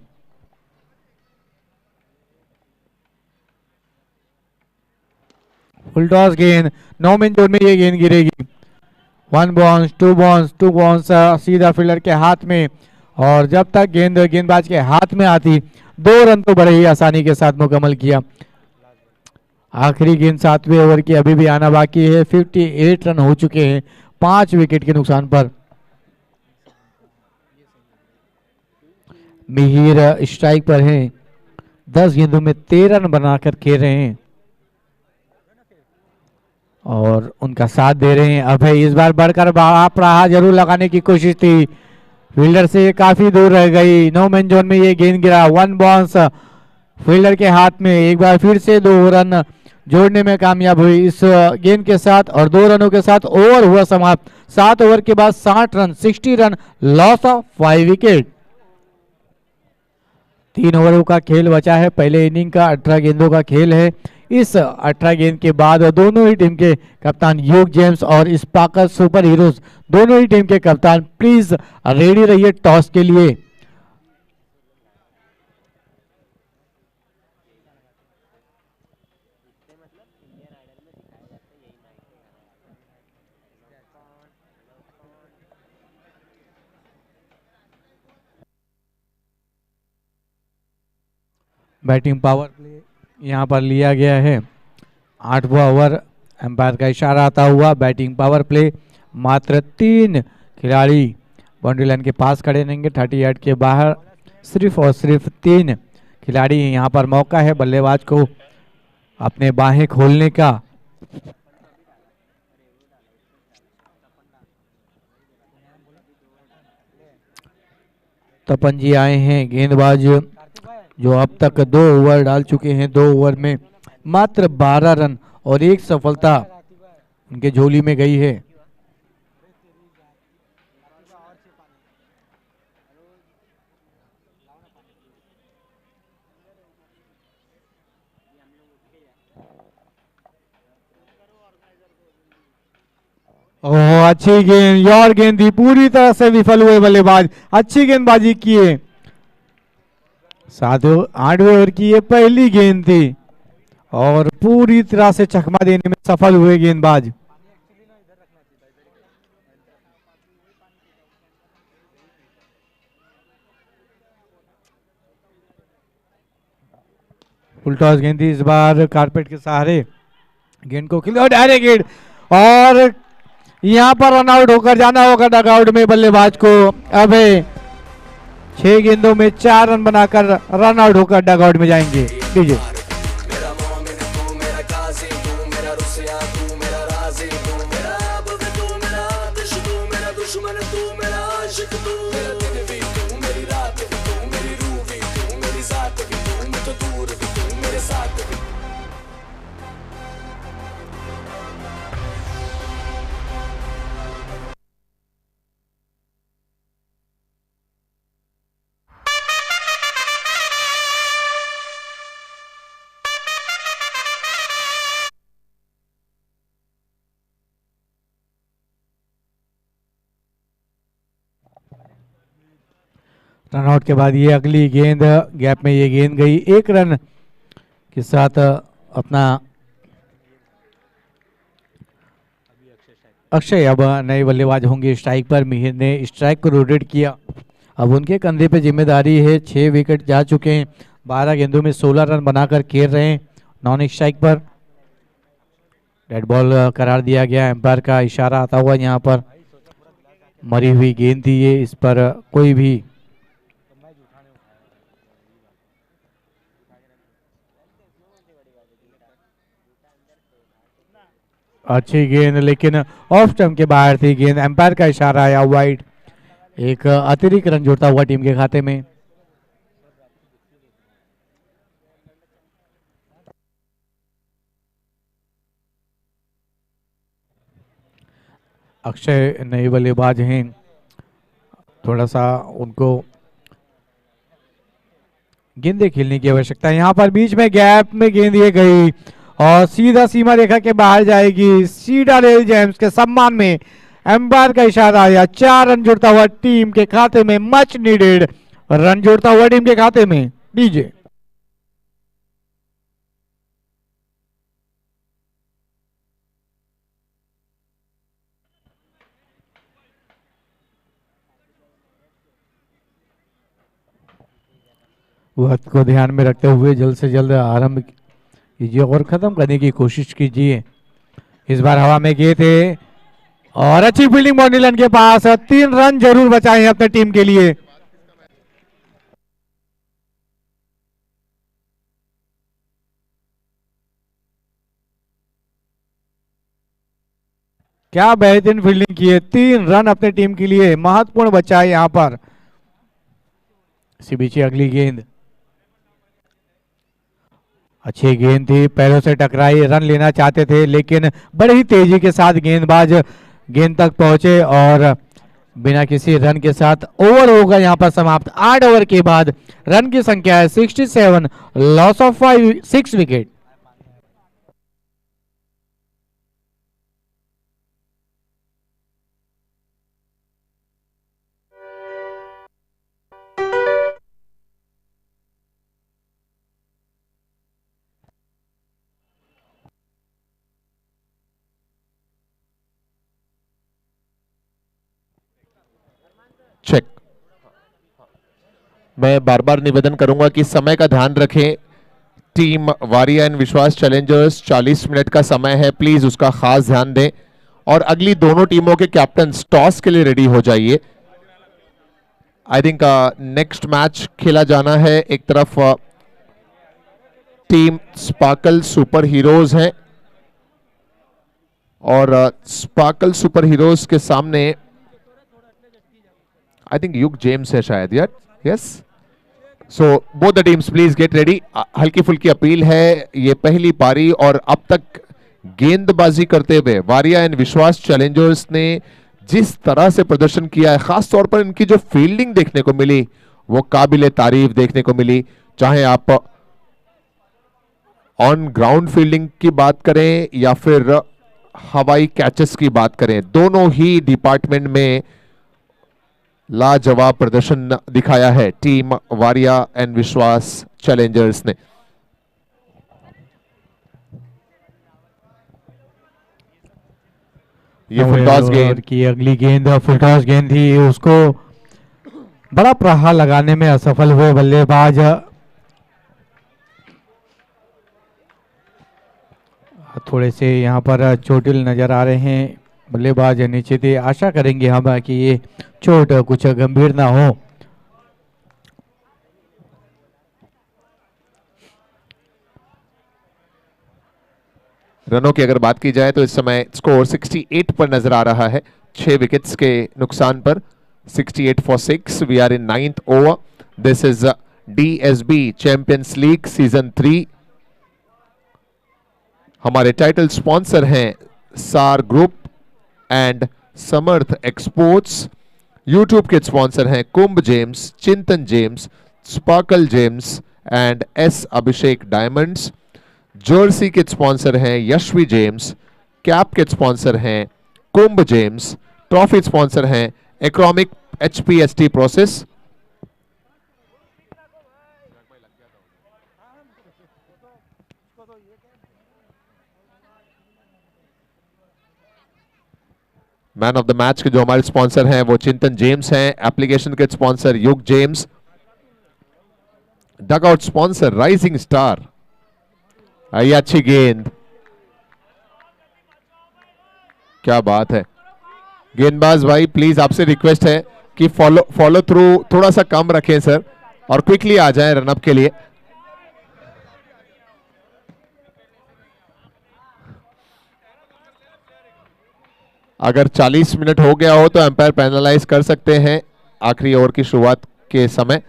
फुल टॉस गेंद, 9 मैन जोन में ये गेंद गिरेगी। 1 बाउंस, 2 बाउंस, 2 बाउंस सीधा फील्डर के हाथ में। और जब तक गेंद गेंदबाज के हाथ में आती 2 रन तो बड़े ही आसानी के साथ मुकम्मल किया। आखिरी गेंद 7वें ओवर की अभी भी आना बाकी है। 58 रन हो चुके हैं 5 विकेट के नुकसान पर। मिहिर स्ट्राइक पर हैं, 10 गेंदों में 13 रन बनाकर खेल रहे हैं और उनका साथ दे रहे हैं अभय। इस बार बढ़कर प्रहार जरूर लगाने की कोशिश थी, फील्डर से काफी दूर रह गई। 9 मैन जोन में ये गेंद गिरा। 1 बाउंस फील्डर के हाथ में। एक बार फिर से 2 रन जोड़ने में कामयाब हुई इस गेंद के साथ और 2 रनों के साथ ओवर हुआ समाप्त। 7 ओवर के बाद 60 run, 60 run, loss of 5 wicket. 3 ओवरों का खेल बचा है। पहले इनिंग का 18 गेंदों का खेल है। इस 18 गेंद के बाद दोनों ही टीम के कप्तान युग जेम्स और स्पार्कर सुपर हीरोज, दोनों ही टीम के कप्तान प्लीज रेडी रहिए टॉस के लिए। बैटिंग पावर प्ले यहाँ पर लिया गया है। 8वां ओवर, एम्पायर का इशारा आता हुआ बैटिंग पावर प्ले मात्र 3 खिलाड़ी बाउंड्री लाइन के पास खड़े रहेंगे। 30 यार्ड के बाहर सिर्फ और सिर्फ 3 खिलाड़ी। यहाँ पर मौका है बल्लेबाज को अपने बाहें खोलने का। तपन जी आए हैं गेंदबाज जो अब तक 2 ओवर डाल चुके हैं। 2 ओवर में मात्र 12 रन और 1 सफलता उनके झोली में गई है। ओह अच्छी गेंद, योर गेंद थी, पूरी तरह से विफल हुए बल्लेबाज। अच्छी गेंदबाजी किए। 8वें ओवर की ये पहली गेंद थी और पूरी तरह से चकमा देने में सफल हुए गेंदबाज। फुल टॉस गेंद थी इस बार कारपेट के सहारे। गेंद को खिला डायरेक्ट गेंद और यहां पर रन आउट होकर जाना होगा डगआउट में बल्लेबाज को। अब 6 गेंदों में 4 रन बनाकर रन आउट होकर डगआउट में जाएंगे। लीजिए रनआउट के बाद ये अगली गेंद गैप में ये गेंद गई। 1 रन के साथ अपना अक्षय अब नए बल्लेबाज होंगे स्ट्राइक पर। मिहिर ने स्ट्राइक को रोटेट किया। अब उनके कंधे पे जिम्मेदारी है। 6 विकेट जा चुके हैं। 12 गेंदों में 16 रन बनाकर खेल रहे हैं नॉन स्ट्राइक पर। डेड बॉल करार दिया गया। एम्पायर का इशारा आता हुआ यहाँ पर। मरी हुई गेंद थी ये, इस पर कोई भी अच्छी गेंद लेकिन ऑफ स्टंप के बाहर थी गेंद। एम्पायर का इशारा आया वाइड। एक अतिरिक्त रन जोड़ता हुआ टीम के खाते में। अक्षय नए बल्लेबाज हैं, थोड़ा सा उनको गेंदे खेलने की आवश्यकता है। यहाँ पर बीच में गैप में गेंद ये गई और सीधा सीमा रेखा के बाहर जाएगी। सीटाडेल जेम्स के सम्मान में एम्पायर का इशारा आया। 4 रन जोड़ता हुआ टीम के खाते में। मच नीडेड रन जोड़ता हुआ टीम के खाते में। डीजे वक्त को ध्यान में रखते हुए जल्द से जल्द आरंभ कीजिए और खत्म करने की कोशिश कीजिए। इस बार हवा में गए थे और अच्छी फील्डिंग बाउंड्री लाइन के पास। 3 रन जरूर बचाए हैं अपने टीम के लिए। क्या बेहतरीन फील्डिंग की है। 3 रन अपने टीम के लिए महत्वपूर्ण बचाए यहाँ पर। इसी बीच अगली गेंद अच्छी गेंद थी, पैरों से टकराई। रन लेना चाहते थे लेकिन बड़ी ही तेजी के साथ गेंदबाज गेंद तक पहुंचे और बिना किसी रन के साथ ओवर होगा यहां पर समाप्त। 8 ओवर के बाद रन की संख्या है 67, लॉस ऑफ 6 विकेट। चेक। मैं बार बार निवेदन करूंगा कि समय का ध्यान रखें। टीम वारिया एंड विश्वास चैलेंजर्स 40 मिनट का समय है, प्लीज उसका खास ध्यान दें और अगली दोनों टीमों के कैप्टन टॉस के लिए रेडी हो जाइए। आई थिंक नेक्स्ट मैच खेला जाना है। एक तरफ टीम स्पार्कल सुपर हीरोज है और स्पार्कल सुपर हीरोज के सामने आई थिंक युग जेम्स है शायद यार। Yes, so both the teams please get ready. हल्की फुल्की अपील है, ये पहली पारी और अब तक गेंदबाजी करते हुए वारिया एंड विश्वास चैलेंजर्स ने जिस तरह से प्रदर्शन किया है, खास तौर पर इनकी जो फील्डिंग देखने को मिली वो काबिले तारीफ देखने को मिली। चाहे आप ऑन ग्राउंड फील्डिंग की बात करें या फिर हवाई कैचेस की बात करें, दोनों ही डिपार्टमेंट में लाजवाब प्रदर्शन दिखाया है टीम वारिया एंड विश्वास चैलेंजर्स ने। ये फुलटॉस गेंद की अगली गेंद फुलटॉस गेंद थी, उसको बड़ा प्रहार लगाने में असफल हुए बल्लेबाज। थोड़े से यहाँ पर चोटिल नजर आ रहे हैं बल्लेबाज नीचे थे। आशा करेंगे हम कि ये चोट कुछ गंभीर ना हो। रनों की अगर बात की जाए तो इस समय स्कोर 68 पर नजर आ रहा है, 6 विकेट्स के नुकसान पर। 68 for 6। We are in 9th over. This is DSB champions league season 3। हमारे टाइटल स्पॉन्सर हैं Saar group and Samarth exports. YouTube के स्पॉन्सर हैं Kumbh gems, Chintan gems, sparkle gems and S Abhishek diamonds. Jersey के स्पॉन्सर हैं यशवी जेम्स। कैप के स्पॉन्सर हैं Kumbh gems. Trophy sponsor हैं economic HPST process. Man of the match के जो हमारे स्पॉन्सर हैं वो चिंतन जेम्स हैं। एप्लीकेशन के स्पॉन्सर युग James. Dugout sponsor rising star. ये अच्छी गेंद, क्या बात है। गेंदबाज भाई प्लीज आपसे रिक्वेस्ट है कि फॉलो थ्रू थोड़ा सा कम रखें सर और क्विकली आ जाएं रनअप के लिए। अगर 40 मिनट हो गया हो तो एम्पायर पेनलाइज कर सकते हैं आखिरी ओवर की शुरुआत के समय।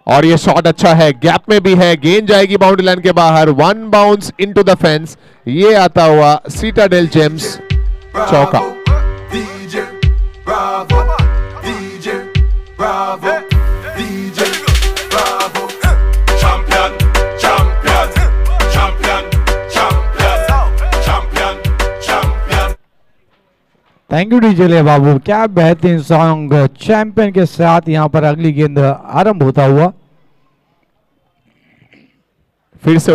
और ये शॉट अच्छा है, गैप में भी है, गेंद जाएगी बाउंड्री लाइन के बाहर। 1 बाउंस इनटू द फेंस। ये आता हुआ सीटाडेल जेम्स चौका। थैंक यू डीजे बाबू, क्या बेहतरीन सॉन्ग। चैंपियन के साथ यहाँ पर अगली गेंद आरंभ होता हुआ। फिर से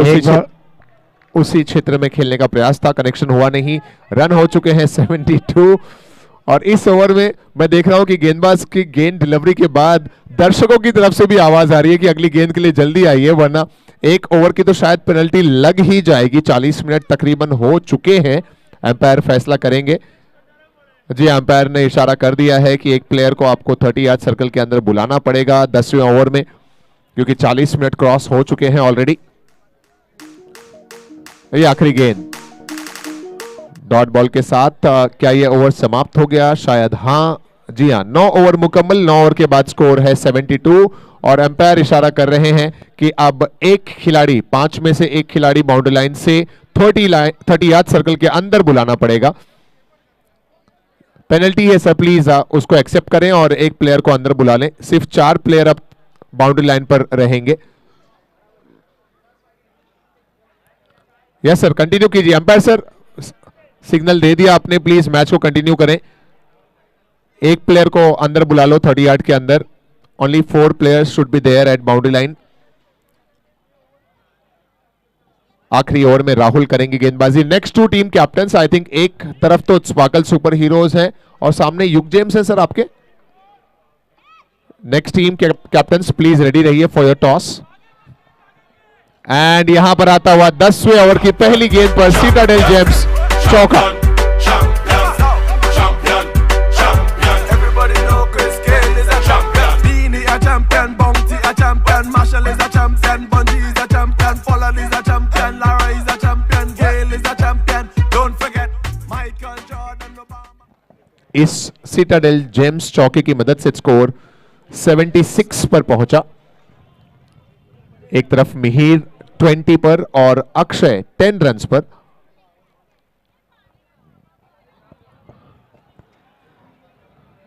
उसी क्षेत्र में खेलने का प्रयास था, कनेक्शन हुआ नहीं। रन हो चुके हैं 72 और इस ओवर में मैं देख रहा हूं कि गेंदबाज की गेंद डिलीवरी के बाद दर्शकों की तरफ से भी आवाज आ रही है कि अगली गेंद के लिए जल्दी आइए, वरना एक ओवर की तो शायद पेनल्टी लग ही जाएगी। 40 मिनट तकरीबन हो चुके हैं, एम्पायर फैसला करेंगे। जी, एम्पायर ने इशारा कर दिया है कि एक प्लेयर को आपको 30 यार्ड सर्कल के अंदर बुलाना पड़ेगा 10वें ओवर में, क्योंकि 40 मिनट क्रॉस हो चुके हैं ऑलरेडी। ये आखिरी गेंद डॉट बॉल के साथ। क्या ये ओवर समाप्त हो गया? शायद हाँ, जी हाँ। 9 ओवर मुकम्मल। 9 ओवर के बाद स्कोर है 72 और एम्पायर इशारा कर रहे हैं कि अब एक खिलाड़ी, 5 में से एक खिलाड़ी बाउंड्री लाइन से 30 यार्ड सर्कल के अंदर बुलाना पड़ेगा। पेनल्टी है सर, प्लीज उसको एक्सेप्ट करें और एक प्लेयर को अंदर बुला लें। सिर्फ 4 प्लेयर अब बाउंड्री लाइन पर रहेंगे। यस सर, कंटिन्यू कीजिए। एम्पायर सर सिग्नल दे दिया आपने, प्लीज मैच को कंटिन्यू करें। एक प्लेयर को अंदर बुला लो 30 यार्ड के अंदर। Only 4 players should be there at boundary line. आखिरी ओवर में राहुल करेंगे गेंदबाजी। Next 2 team captain, I think एक तरफ तो स्पार्कल सुपर हीरोज हैं और सामने युग जेम्स है सर आपके। नेक्स्ट टीम के कैप्टन्स प्लीज रेडी रहिए फॉर योर टॉस। एंड यहां पर आता हुआ 10वें ओवर की पहली गेंद पर सिटाडेल जेम्स चौका। इस सिटाडेल जेम्स चौके की मदद से स्कोर 76 पर पहुंचा। एक तरफ मिहिर 20 पर और अक्षय 10 रन्स पर।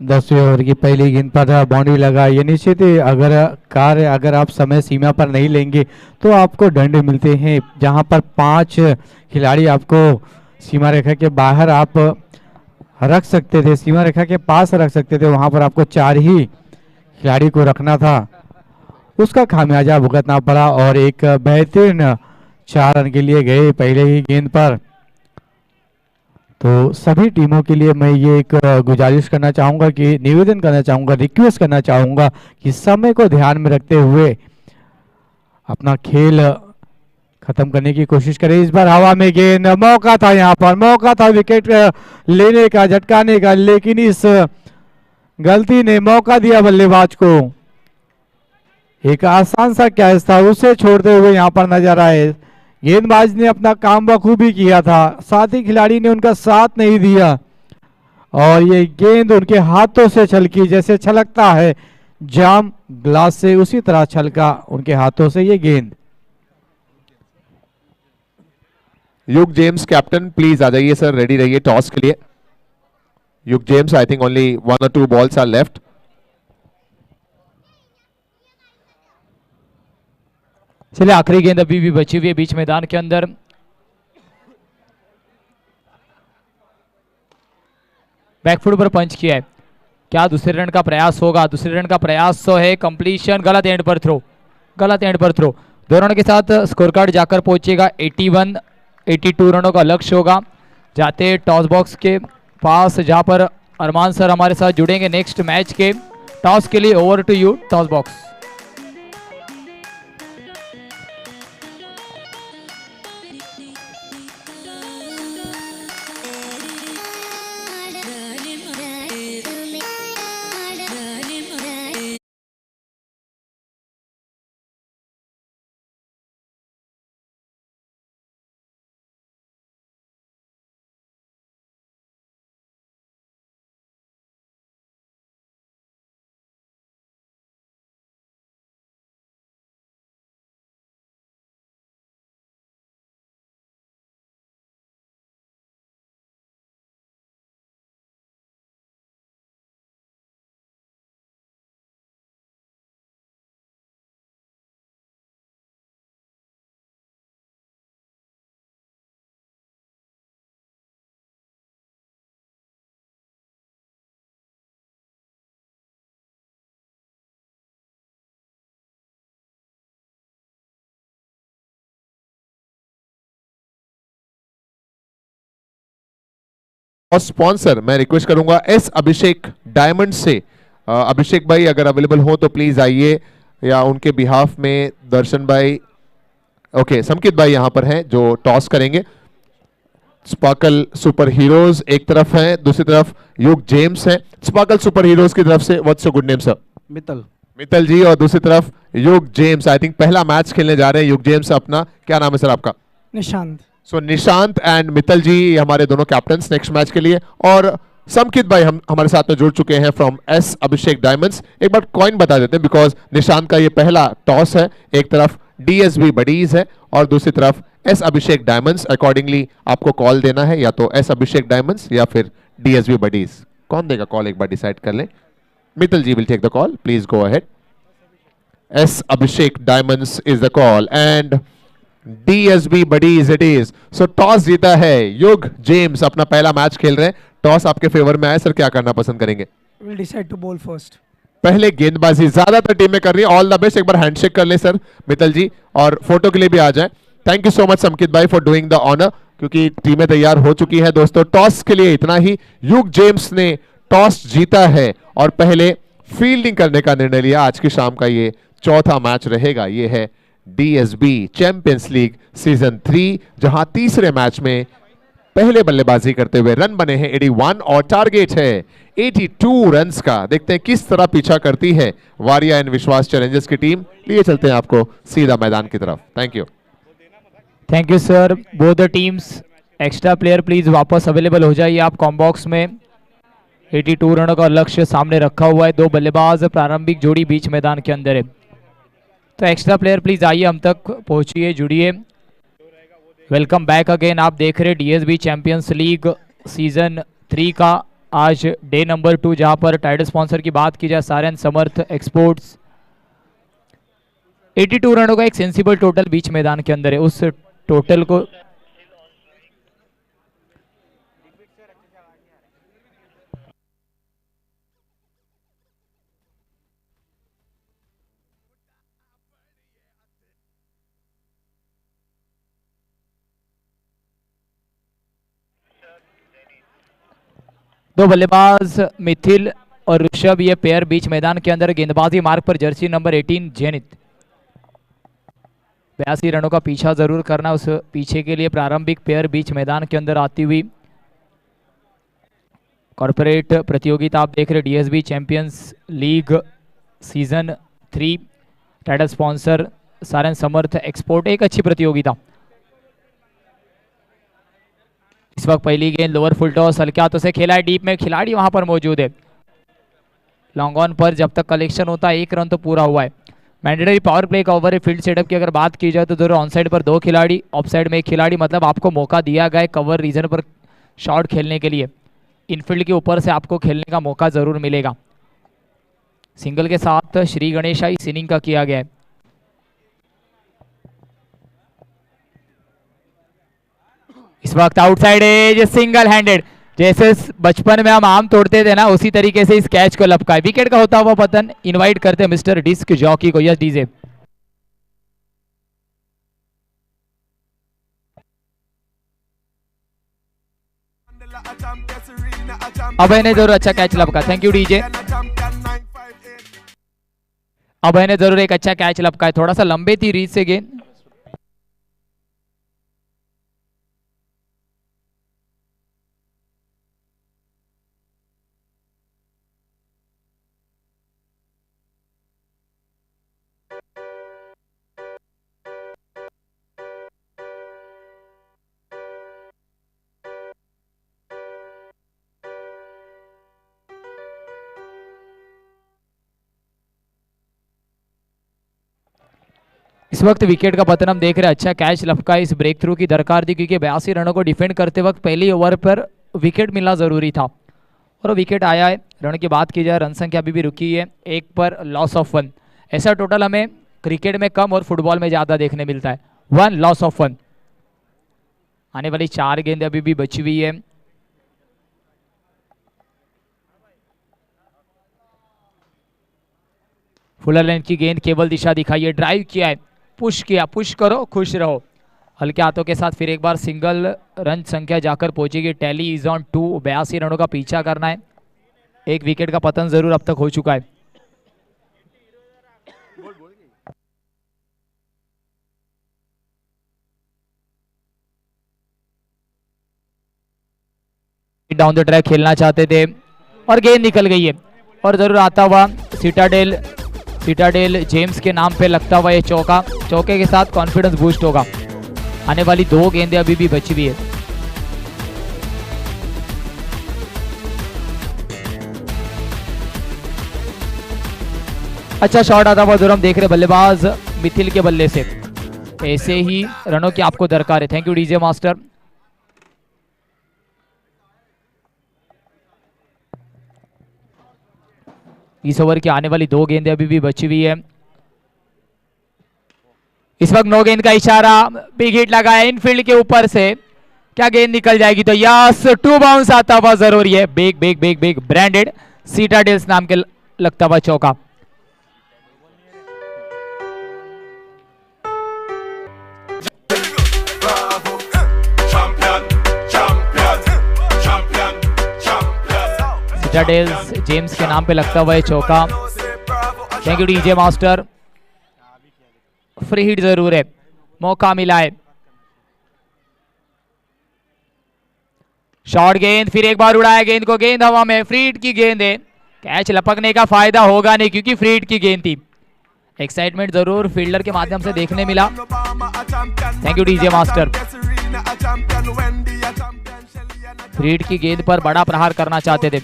दसवें ओवर की पहली गेंद पर बाउंड्री लगा। ये निश्चित ही अगर आप समय सीमा पर नहीं लेंगे तो आपको दंड मिलते हैं। जहां पर 5 खिलाड़ी आपको सीमा रेखा के बाहर आप रख सकते थे, सीमा रेखा के पास रख सकते थे, वहां पर आपको 4 ही खिलाड़ी को रखना था। उसका खामियाजा भुगतना पड़ा और एक बेहतरीन 4 रन के लिए गए पहले ही गेंद पर। तो सभी टीमों के लिए मैं ये एक गुजारिश करना चाहूँगा कि निवेदन करना चाहूँगा, रिक्वेस्ट करना चाहूँगा कि समय को ध्यान में रखते हुए अपना खेल खत्म करने की कोशिश करें। इस बार हवा में गेंद, मौका था, यहाँ पर मौका था विकेट लेने का, झटकाने का, लेकिन इस गलती ने मौका दिया बल्लेबाज को। एक आसान सा कैच था, उसे छोड़ते हुए यहाँ पर नजर आए। गेंदबाज ने अपना काम बखूबी किया था, साथी खिलाड़ी ने उनका साथ नहीं दिया और ये गेंद उनके हाथों से छलकी। जैसे छलकता है जाम ग्लास से, उसी तरह छलका उनके हाथों से ये गेंद। युग जेम्स कैप्टन प्लीज आ जाइए सर, रेडी रहिए टॉस के लिए। Yug gems, I think only 1 or 2 balls are left. चलिए आखिरी गेंद अभी भी बची हुई है बीच मैदान के अंदर। बैकफुट पर पंच किया है, क्या दूसरे रन का प्रयास होगा? दूसरे रन का प्रयास तो है, कंप्लीशन गलत एंड पर थ्रो, गलत एंड पर थ्रो। 2 रनों के साथ स्कोर कार्ड जाकर पहुंचेगा 82 रनों का लक्ष्य होगा। जाते टॉस बॉक्स के पास जहां पर अरमान सर हमारे साथ जुड़ेंगे नेक्स्ट मैच के टॉस के लिए। Over to you toss box. और स्पॉन्सर मैं रिक्वेस्ट करूंगा एस अभिषेक डायमंड से। अभिषेक भाई अगर अवेलेबल हो तो प्लीज आइए, या उनके बिहाफ में दर्शन भाई, ओके समकित भाई यहां पर हैं जो टॉस करेंगे। स्पार्कल सुपर हीरोज एक तरफ हैं, दूसरी तरफ युग जेम्स हैं। स्पार्कल सुपर हीरोज की तरफ से what's your good name sir? Mittal ji, और दूसरी तरफ युग जेम्स। आई थिंक पहला मैच खेलने जा रहे हैं युग जेम्स। अपना क्या नाम है सर आपका? निशांत। सो निशांत एंड मित्तल जी हमारे दोनों कैप्टन्स नेक्स्ट मैच के लिए। और समकित भाई हमारे साथ में जुड़ चुके हैं फ्रॉम एस अभिषेक डायमंड्स। एक बार कॉइन बता देते हैं बिकॉज निशांत का ये पहला टॉस है। एक तरफ डीएसबी बडीज है और दूसरी तरफ एस अभिषेक डायमंड्स। अकॉर्डिंगली आपको कॉल देना है, या तो एस अभिषेक डायमंड्स या फिर डीएसबी बडीज। कौन देगा कॉल एक बार डिसाइड कर लें। Mittal ji will take the call, please go ahead. S Abhishek diamonds is the call and DSB buddies it is. So toss जीता है युग जेम्स, अपना पहला मैच खेल रहे हैं। टॉस आपके फेवर में आए सर, क्या करना पसंद करेंगे? We'll decide to bowl first. पहले गेंदबाजी ज्यादातर टीमें कर रही है। All the best. एक बार हैंडशेक कर ले सर मित्तल जी, और फोटो के लिए भी आ जाए। थैंक यू सो मच समकित भाई फॉर डूइंग द ऑनर, क्योंकि टीमें तैयार हो चुकी है दोस्तों। टॉस के लिए इतना ही। युग जेम्स ने टॉस जीता है और पहले फील्डिंग करने का निर्णय लिया। आज की शाम का ये चौथा मैच रहेगा। ये है डीएसबी चैंपियंस लीग सीजन 3, जहां तीसरे मैच में पहले बल्लेबाजी करते हुए रन बने हैं 81 और टारगेट है 82 रन्स का। देखते हैं किस तरह पीछा करती है वारिया एंड विश्वास चैलेंजर्स की टीम। लिए चलते हैं आपको सीधा मैदान की तरफ। Thank you. Thank you sir. Both the teams extra player please वापस अवेलेबल हो जाइए आप कॉम्बॉक्स में। 82 रनों का लक्ष्य सामने रखा हुआ है। 2 बल्लेबाज प्रारंभिक जोड़ी बीच मैदान के अंदर है, तो एक्स्ट्रा प्लेयर प्लीज आइए, हम तक पहुंचिए, जुड़िए। Welcome back again. आप देख रहे डीएसबी चैंपियंस लीग सीजन 3 का आज डे नंबर 2, जहां पर टाइटल स्पॉन्सर की बात की जाए सारेन समर्थ एक्सपोर्ट्स। 82 रनों का एक सेंसिबल टोटल बीच मैदान के अंदर है। उस टोटल को दो बल्लेबाज मिथिल और ऋषभ, ये पेयर बीच मैदान के अंदर गेंदबाजी मार्ग पर जर्सी नंबर 18 जेनित। 82 रनों का पीछा जरूर करना, उस पीछे के लिए प्रारंभिक पेयर बीच मैदान के अंदर आती हुई। कॉर्पोरेट प्रतियोगिता आप देख रहे DSB champions league season 3, title sponsor सारेन समर्थ एक्सपोर्ट। एक अच्छी प्रतियोगिता। इस वक्त पहली गेंद लोअर फुल टॉस हल्के हाथों से खेला है, डीप में खिलाड़ी वहां पर मौजूद है। लॉन्ग ऑन पर जब तक कलेक्शन होता है 1 रन तो पूरा हुआ है। मैंडेटरी पावर प्ले का ओवर है। फील्ड सेटअप की अगर बात की जाए तो दोनों ऑन साइड पर 2 खिलाड़ी, ऑफ साइड में 1 खिलाड़ी, मतलब आपको मौका दिया गया है कवर रीजन पर शॉट खेलने के लिए। इनफील्ड के ऊपर से आपको खेलने का मौका जरूर मिलेगा। सिंगल के साथ श्री गणेशाई सिनिंग का किया गया है। इस वक्त आउटसाइड एज सिंगल हैंडेड, जैसे बचपन में हम आम तोड़ते थे ना, उसी तरीके से इस कैच को लपका है। विकेट का होता हुआ पतन। इनवाइट करते हैं मिस्टर डिस्क जॉकी को। Yes DJ. अभय ने जरूर अच्छा कैच लपका। Thank you DJ. अभय ने जरूर एक अच्छा कैच लपका है। थोड़ा सा लंबे थी रीच से गेंद। इस वक्त विकेट का पतन हम देख रहे हैं। अच्छा कैच लपका, इस ब्रेक थ्रू की दरकार थी, क्योंकि 82 रनों को डिफेंड करते वक्त पहले ओवर पर विकेट मिलना जरूरी था और विकेट आया है। रन की बात की जाए, रन संख्या अभी भी रुकी है 1 पर लॉस ऑफ 1। ऐसा टोटल हमें क्रिकेट में कम और फुटबॉल में ज्यादा देखने मिलता है। 1 लॉस ऑफ 1। आने वाली 4 गेंदें अभी भी बची हुई है। फुलर लेंथ की गेंद, केवल दिशा दिखाई है, ड्राइव किया है, पुश किया, पुश करो खुश रहो। हल्के हाथों के साथ फिर एक बार सिंगल, रन संख्या जाकर पहुंचेगी। Tally is on 2। 82 रनों का पीछा करना है। 1 विकेट का पतन जरूर अब तक हो चुका है। डाउन द ट्रैक खेलना चाहते थे और गेंद निकल गई है। और जरूर आता हुआ सिटाडेल जेम्स के नाम पे लगता हुआ ये चौका। चौके के साथ कॉन्फिडेंस बूस्ट होगा। आने वाली 2 गेंदें अभी भी बची हुई है। अच्छा शॉट आता हुआ दूर हम देख रहे बल्लेबाज मिथिल के बल्ले से। ऐसे ही रनों की आपको दरकार है। Thank you DJ master. इस ओवर की आने वाली 2 गेंदें अभी भी बची हुई है। इस वक्त 9 गेंद का इशारा, बिग हिट लगाया इनफील्ड के ऊपर से। क्या गेंद निकल जाएगी? तो यस, 2 बाउंस आता हुआ जरूरी है। Big big big big branded citadels नाम के लगता हुआ चौका। सिटाडेल्स जेम्स के नाम पे लगता हुआ है चौका। Thank you DJ master. Free hit जरूर है, मौका मिला है। शॉर्ट गेंद, फिर एक बार उड़ाया गेंद को, गेंद हवा में, फ्री हिट की गेंद है। कैच लपकने का फायदा होगा नहीं क्योंकि फ्री हिट की गेंद थी। एक्साइटमेंट जरूर फील्डर के माध्यम से देखने मिला। Thank you DJ master. Free hit की गेंद पर बड़ा प्रहार करना चाहते थे।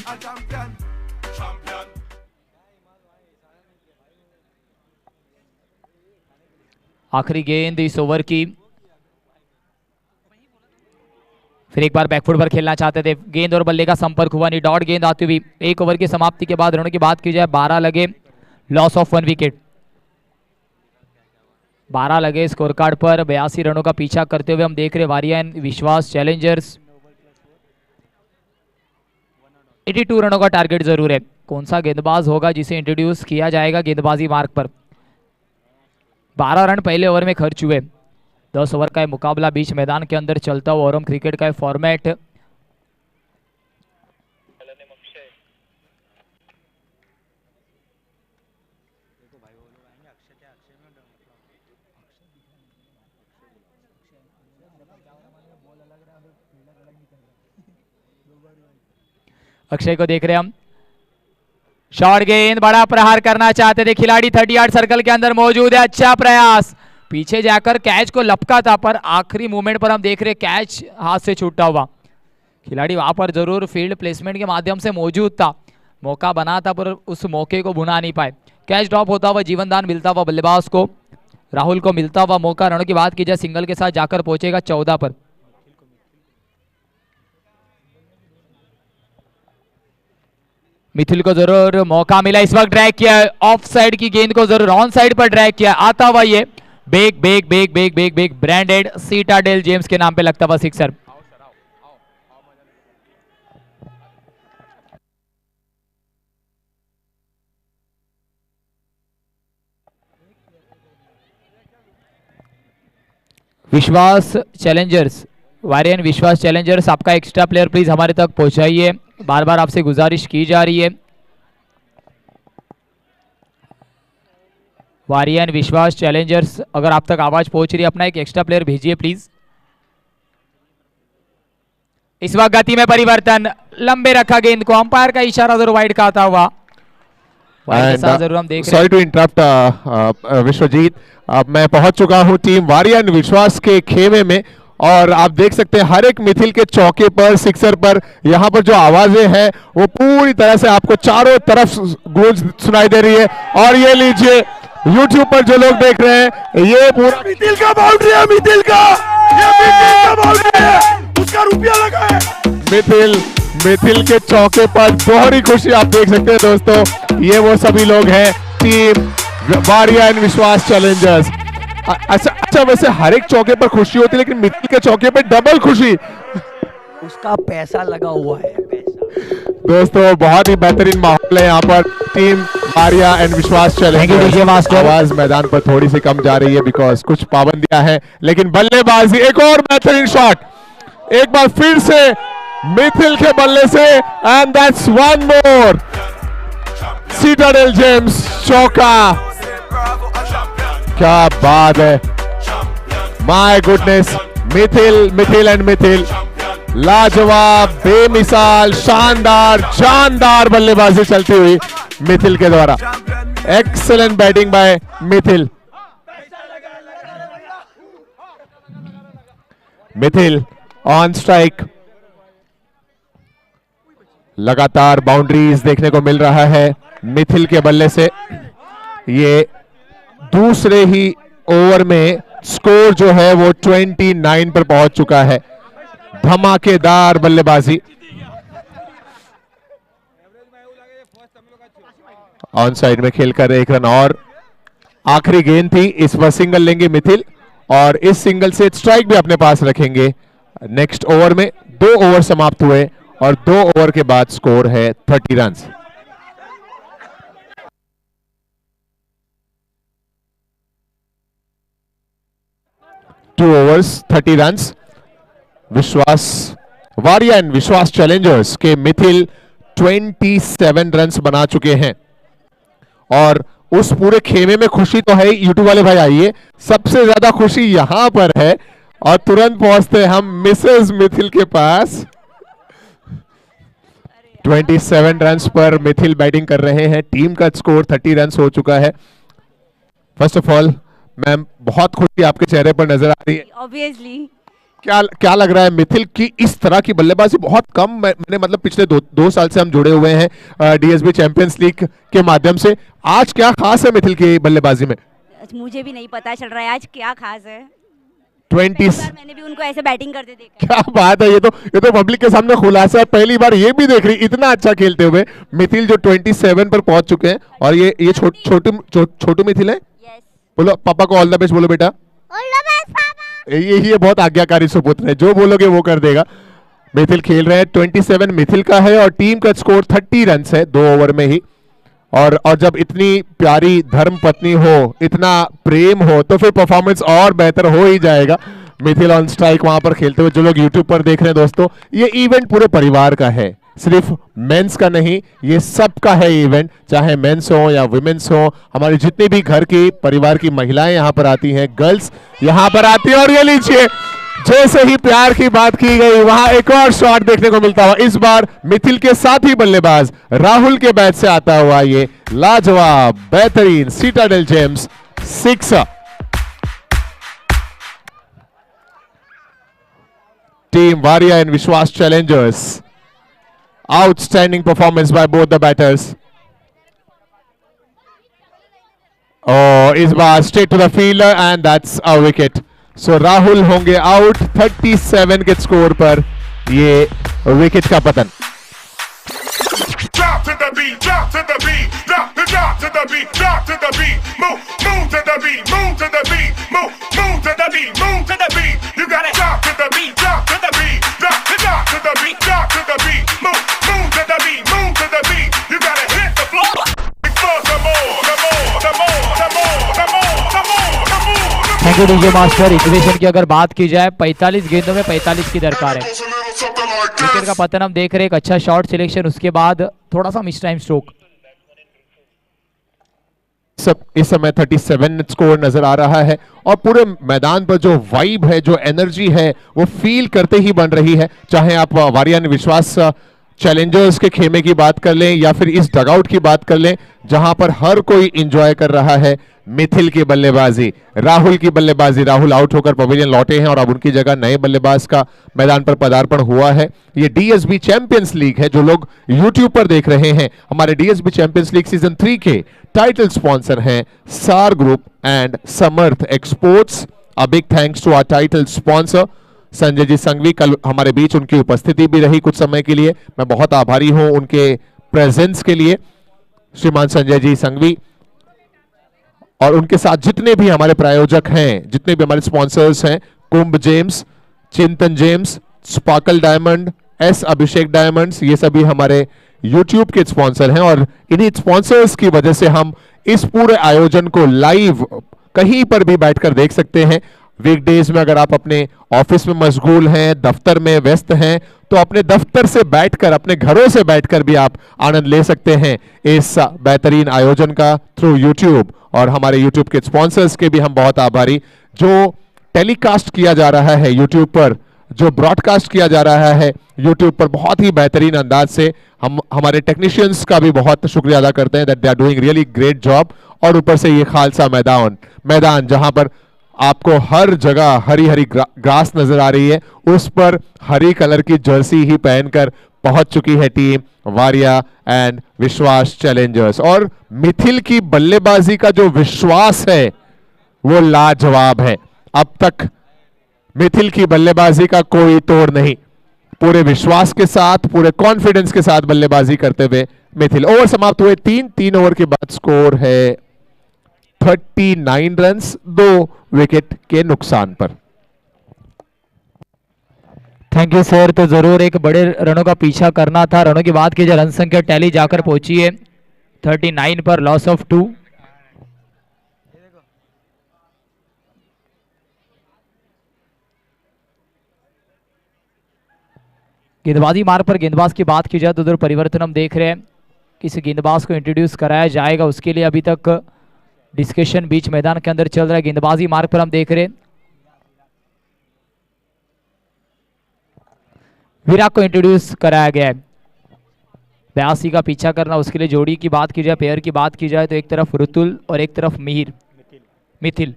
आखिरी गेंद इस ओवर की। फिर एक बार बैकफुट पर खेलना चाहते थे, गेंद और बल्ले का संपर्क हुआ नहीं। डॉट गेंद आती हुई एक ओवर की समाप्ति के बाद रनों की बात की जाए 12 लगे, लॉस ऑफ 1 विकेट। 12 लगे स्कोर कार्ड पर। 82 रनों का पीछा करते हुए हम देख रहे वारिया एंड विश्वास चैलेंजर्स। 82 रनों का टारगेट जरूर है। कौन सा गेंदबाज होगा जिसे इंट्रोड्यूस किया जाएगा गेंदबाजी मार्ग पर। 12 रन पहले ओवर में खर्च हुए। 10 ओवर का मुकाबला बीच मैदान के अंदर चलता हुआ ओरम क्रिकेट का फॉर्मेट। अक्षय को देख रहे हैं हम। शॉर्ट गेंद, बड़ा प्रहार करना चाहते थे खिलाड़ी, 30 यार्ड सर्कल के अंदर मौजूद है। अच्छा प्रयास, पीछे जाकर कैच को लपका था पर आखिरी मूवमेंट पर हम देख रहे कैच हाथ से छूटा हुआ। खिलाड़ी वहां पर जरूर फील्ड प्लेसमेंट के माध्यम से मौजूद था, मौका बना था पर उस मौके को भुना नहीं पाए। कैच ड्रॉप होता हुआ, जीवन दान मिलता हुआ बल्लेबाज को, राहुल को मिलता हुआ मौका। रनों की बात की जाए सिंगल के साथ जाकर पहुंचेगा 14 पर। मिथिल को जरूर मौका मिला, इस वक्त ड्रैग किया, ऑफ साइड की गेंद को जरूर ऑन साइड पर ड्रैग किया। आता हुआ ये बेग बेग बेग बेग बेग बेग ब्रांडेड सीटाडेल जेम्स के नाम पे लगता हुआ सिक्सर। विश्वास चैलेंजर्स, वारियन विश्वास चैलेंजर्स, आपका एक्स्ट्रा प्लेयर प्लीज हमारे तक पहुंचाइए, बार बार आपसे गुजारिश की जा रही है। वारियन विश्वास चैलेंजर्स, अगर आप तक आवाज पहुंच रही है अपना एक एक्स्ट्रा प्लेयर भेजिए प्लीज। इस वक्त गति में परिवर्तन, लंबे रखा गेंद को, अंपायर का इशारा जरूर वाइड का आता हुआ। जरूर हम देख रहे हैं। सॉरी टू इंटरप्ट विश्वजीत, अब मैं पहुंच चुका हूं टीम वारियन विश्वास के खेमे में और आप देख सकते हैं हर एक मिथिल के चौके पर, सिक्सर पर, यहाँ पर जो आवाजें हैं वो पूरी तरह से आपको चारों तरफ गूंज सुनाई दे रही है। और ये लीजिए YouTube पर जो लोग देख रहे हैं, ये पूरा मिथिल का बाउंड्री है, मिथिल का, ये मिथिल का बाउंड्री है, उसका रुपया लगा है। मिथिल के चौके पर दोहरी खुशी आप देख सकते हैं दोस्तों। ये वो सभी लोग हैं टीम वारियन विश्वास चैलेंजर्स। अच्छा वैसे हर एक चौके पर खुशी होती है लेकिन मिथिल के चौके पर डबल खुशी, उसका पैसा लगा हुआ है। दोस्तों बहुत ही बेहतरीन माहौल है यहाँ पर। टीम वारिया एंड विश्वास चैलेंजर्स। आवाज मैदान पर थोड़ी सी कम जा रही है बिकॉज कुछ पाबंदियां हैं, लेकिन बल्लेबाजी, एक और बेहतरीन शॉट, एक बार फिर से मिथिल के बल्ले से, and that's one more. Citadel James चौका, क्या बात है, my goodness. Mithil and Mithil, लाजवाब, बेमिसाल, शानदार, जानदार बल्लेबाजी चलती हुई मिथिल के द्वारा। Excellent batting bye Mithil. Mithil on strike, लगातार बाउंड्रीज देखने को मिल रहा है मिथिल के बल्ले से। ये दूसरे ही ओवर में स्कोर जो है वो 29 पर पहुंच चुका है। धमाकेदार बल्लेबाजी। ऑन साइड में खेलकर 1 रन और, आखिरी गेंद थी, इस पर सिंगल लेंगे मिथिल और इस सिंगल से स्ट्राइक भी अपने पास रखेंगे। नेक्स्ट ओवर में 2 ओवर समाप्त हुए और 2 ओवर के बाद स्कोर है 30 रन। Two overs 30 run. विश्वास वारियन विश्वास चैलेंजर्स के मिथिल 27 रन्स बना चुके हैं। और उस पूरे खेमे में खुशी तो है। यूट्यूब वाले भाई आइए, सबसे ज्यादा खुशी यहां पर है। और तुरंत पहुंचते हैं हम मिसेस मिथिल के पास। 27 रन्स पर मिथिल बैटिंग कर रहे हैं। टीम का स्कोर 30 रन्स हो चुका है। फर्स्ट ऑफ ऑल मैम, बहुत खुशी आपके चेहरे पर नजर आ रही है। ऑब्वियसली क्या क्या लग रहा है मिथिल की इस तरह की बल्लेबाजी बहुत कम मैंने मतलब पिछले दो साल से हम जुड़े हुए हैं डीएसबी चैंपियंस लीग के माध्यम से। आज क्या खास है मिथिल की बल्लेबाजी में? मुझे भी नहीं पता चल रहा है आज क्या खास है। 20 पहली बार मैंने भी उनको ऐसे बैटिंग करते देखा क्या बात है, ये तो पब्लिक के सामने खुलासा है। पहली बार ये भी देख रही इतना अच्छा खेलते हुए मिथिल जो 27 पर पहुंच चुके हैं। और ये छोटू मिथिल है। है। बोलो पापा को ऑल द बेस्ट बोलो बेटा। ये बहुत आज्ञाकारी सुपुत्र है, जो बोलोगे वो कर देगा। मिथिल खेल रहे हैं, 27 मिथिल का है और टीम का स्कोर 30 रन है 2 ओवर में ही। और जब इतनी प्यारी धर्म पत्नी हो, इतना प्रेम हो, तो फिर परफॉर्मेंस और बेहतर हो ही जाएगा। मिथिल ऑन स्ट्राइक वहां पर खेलते हुए। जो लोग यूट्यूब पर देख रहे हैं दोस्तों, ये इवेंट पूरे परिवार का है, सिर्फ मेंस का नहीं, ये सबका है इवेंट। चाहे मेंस हो या वुमेन्स हो, हमारी जितनी भी घर की परिवार की महिलाएं यहाँ पर आती हैं, गर्ल्स यहाँ पर आती हैं। और ये लीजिए, जैसे ही प्यार की बात की गई वहां एक और शॉट देखने को मिलता हुआ। इस बार मिथिल के साथी बल्लेबाज राहुल के बैट से आता हुआ ये लाजवाब बेहतरीन citadel James 6। Team Waria and विश्वास Challengers, outstanding performance by both the batters. Oh, इस बार straight to the fielder and that's a wicket. So Rahul होंगे आउट 37 के स्कोर पर, ये विकेट का पतन। Drop to the beat, drop to the beat, drop to the beat, drop to the beat, move to the beat, move to the beat, move to the beat, move to the beat. You gotta drop to the beat, drop to the beat, drop to the beat, drop to the beat, move to the beat, move to the beat. You gotta hit the floor. Some more, some more, some more, some more, some more, some more, some more. Thank you DJ master. Equation की अगर बात की जाए, 45 गेंदों में 45 की दरकार है। विकेट का पतन हम देख रहे हैं, एक अच्छा शॉट सिलेक्शन, उसके बाद थोड़ा सा मिस टाइम स्ट्रोक। इस समय 37 स्कोर नजर आ रहा है और पूरे मैदान पर जो वाइब है, जो एनर्जी है, वो फील करते ही बन रही है। चाहे आप वारिया विश्वास चैलेंजर्स के खेमे की बात कर लें या फिर इस डगआउट की बात कर लें, जहां पर हर कोई एंजॉय कर रहा है मिथिल की बल्लेबाजी, राहुल की बल्लेबाजी। राहुल आउट होकर पवेलियन लौटे हैं और अब उनकी जगह नए बल्लेबाज का मैदान पर पदार्पण हुआ है। ये डीएसबी चैंपियंस लीग है, जो लोग यूट्यूब पर देख रहे हैं। हमारे डीएसबी चैंपियंस लीग सीजन 3 के टाइटल स्पॉन्सर हैं Saar group and Samarth exports. A big thanks to our title sponsor Sanjay ji Sanghvi. कल हमारे बीच उनकी उपस्थिति भी रही कुछ समय के लिए, मैं बहुत आभारी हूं उनके प्रेजेंस के लिए, श्रीमान संजय जी संघवी। और उनके साथ जितने भी हमारे प्रायोजक हैं, जितने भी हमारे स्पॉन्सर्स हैं, Kumbh gems, Chintan gems, sparkle diamond, S Abhishek diamonds, ये सभी हमारे यूट्यूब के स्पॉन्सर हैं। और इन्हीं स्पॉन्सर्स की वजह से हम इस पूरे आयोजन को लाइव कहीं पर भी बैठकर देख सकते हैं। वीकडेज में अगर आप अपने ऑफिस में मशगूल हैं, दफ्तर में व्यस्त हैं, तो अपने दफ्तर से बैठकर, अपने घरों से बैठकर भी आप आनंद ले सकते हैं इस बेहतरीन आयोजन का थ्रू यूट्यूब। और हमारे यूट्यूब के स्पॉन्सर्स के भी हम बहुत आभारी। जो टेलीकास्ट किया जा रहा है यूट्यूब पर, जो ब्रॉडकास्ट किया जा रहा है यूट्यूब पर बहुत ही बेहतरीन अंदाज से, हम हमारे टेक्नीशियंस का भी बहुत शुक्रिया अदा करते हैं that they are doing really great job. और ऊपर से ये खालसा मैदान जहां पर आपको हर जगह हरी हरी ग्रास नजर आ रही है, उस पर हरी कलर की जर्सी ही पहनकर पहुंच चुकी है टीम वारिया एंड विश्वास चैलेंजर्स। और मिथिल की बल्लेबाजी का जो विश्वास है वो लाजवाब है। अब तक मिथिल की बल्लेबाजी का कोई तोड़ नहीं, पूरे विश्वास के साथ, पूरे कॉन्फिडेंस के साथ बल्लेबाजी करते हुए मिथिल। ओवर समाप्त हुए 3 ओवर के बाद स्कोर है 39 रन्स, 2 विकेट के नुकसान पर। Thank you sir. तो जरूर एक बड़े रनों का पीछा करना था। रनों की बात की जाए, रन संख्या टैली जाकर पहुंची है 39 पर, लॉस ऑफ 2। गेंदबाजी मार्ग पर गेंदबाज की बात की जाए तो उधर परिवर्तन हम देख रहे हैं। किसी गेंदबाज को इंट्रोड्यूस कराया जाएगा, उसके लिए अभी तक डिस्कशन बीच मैदान के अंदर चल रहा है। गेंदबाजी मार्ग पर हम देख रहे हैं विराट को इंट्रोड्यूस कराया गया है। 82 का पीछा करना, उसके लिए जोड़ी की बात की जाए, पेयर की बात की जाए तो एक तरफ ऋतुल और एक तरफ मिथिल।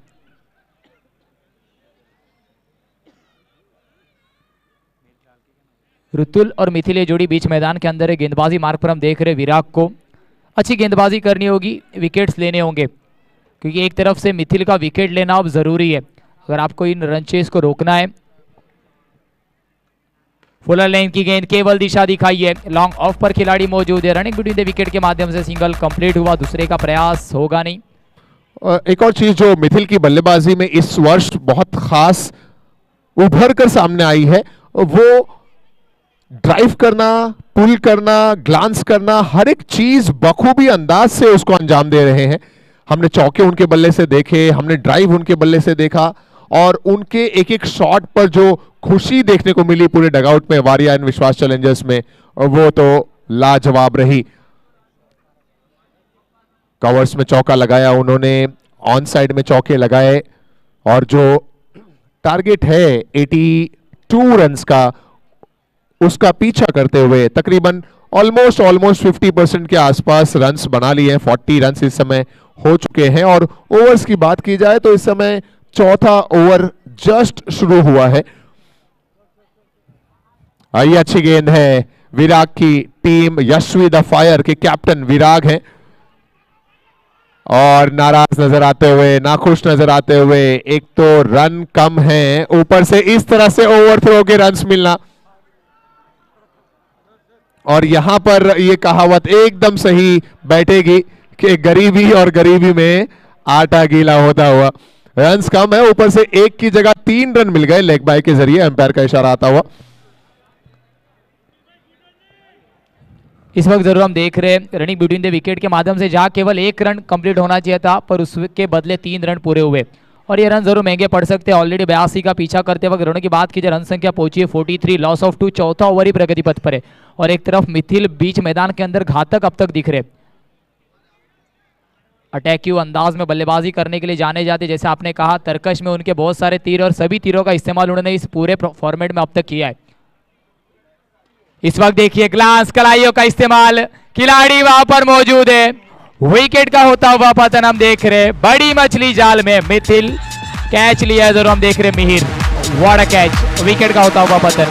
ऋतुल और मिथिल ये जोड़ी बीच मैदान के अंदर है। गेंदबाजी मार्ग पर हम देख रहे हैं विराट को अच्छी गेंदबाजी करनी होगी, विकेट्स लेने होंगे, क्योंकि एक तरफ से मिथिल का विकेट लेना अब जरूरी है अगर आपको इन रन चेस को रोकना है। फुलर लाइन की गेंद केवल दिशा दिखाई है, लॉन्ग ऑफ पर खिलाड़ी मौजूद है। रनिंग बिटवीन द विकेट के माध्यम से सिंगल कंप्लीट हुआ, दूसरे का प्रयास होगा नहीं। एक और चीज जो मिथिल की बल्लेबाजी में इस वर्ष बहुत खास उभर कर सामने आई है, वो ड्राइव करना, पुल करना, ग्लांस करना, हर एक चीज बखूबी अंदाज से उसको अंजाम दे रहे हैं। हमने चौके उनके बल्ले से देखे, हमने ड्राइव उनके बल्ले से देखा, और उनके एक एक शॉट पर जो खुशी देखने को मिली पूरे डगआउट में वारिया एंड विश्वास चैलेंजर्स में, वो तो लाजवाब रही। कवर्स में चौका लगाया उन्होंने, ऑन साइड में चौके लगाए, और जो टारगेट है 82 रन्स का, उसका पीछा करते हुए तकरीबन ऑलमोस्ट 50% के आसपास रन्स बना लिए हैं। 40 रन्स इस समय हो चुके हैं। और ओवर्स की बात की जाए तो इस समय चौथा ओवर जस्ट शुरू हुआ है। ये अच्छी गेंद है विराग की टीम, यशवी द फायर के कैप्टन विराग हैं, और नाराज नजर आते हुए, नाखुश नजर आते हुए। एक तो रन कम है, ऊपर से इस तरह से ओवरथ्रो के रन्स मिलना, और यहां पर यह कहावत एकदम सही बैठेगी कि गरीबी और गरीबी में आटा गीला होता हुआ। रन्स कम है, ऊपर से एक की जगह 3 रन मिल गए लेग बाय के जरिए, अंपायर का इशारा आता हुआ। इस वक्त जरूर हम देख रहे हैं रनिंग बिटवीन द विकेट के माध्यम से, जहां केवल 1 रन कंप्लीट होना चाहिए था पर उसके बदले 3 रन पूरे हुए, और ये रन जरूर महंगे पड़ सकते हैं। ऑलरेडी 82 का पीछा करते वक्त रनों की बात की जाए, रन संख्या पहुंची है 43, लॉस ऑफ 2, चौथा ओवर ही प्रगति पथ पर है। और एक तरफ मिथिल बीच मैदान के अंदर घातक अब तक दिख रहे, अटैक्यू अंदाज में बल्लेबाजी करने के लिए जाने जाते, जैसे आपने कहा तरकश में उनके बहुत सारे तीर, और सभी तीरों का इस्तेमाल उन्होंने इस पूरे फॉर्मेट में अब तक किया है। इस वक्त देखिए ग्लांस कलाइयों का इस्तेमाल, खिलाड़ी वहां पर मौजूद है, विकेट का होता हुआ पतन हम देख रहे। बड़ी मछली जाल में मिथिल, कैच लिया है जरूर हम देख रहे Mihir, what a catch, wicket का होता हुआ पतन।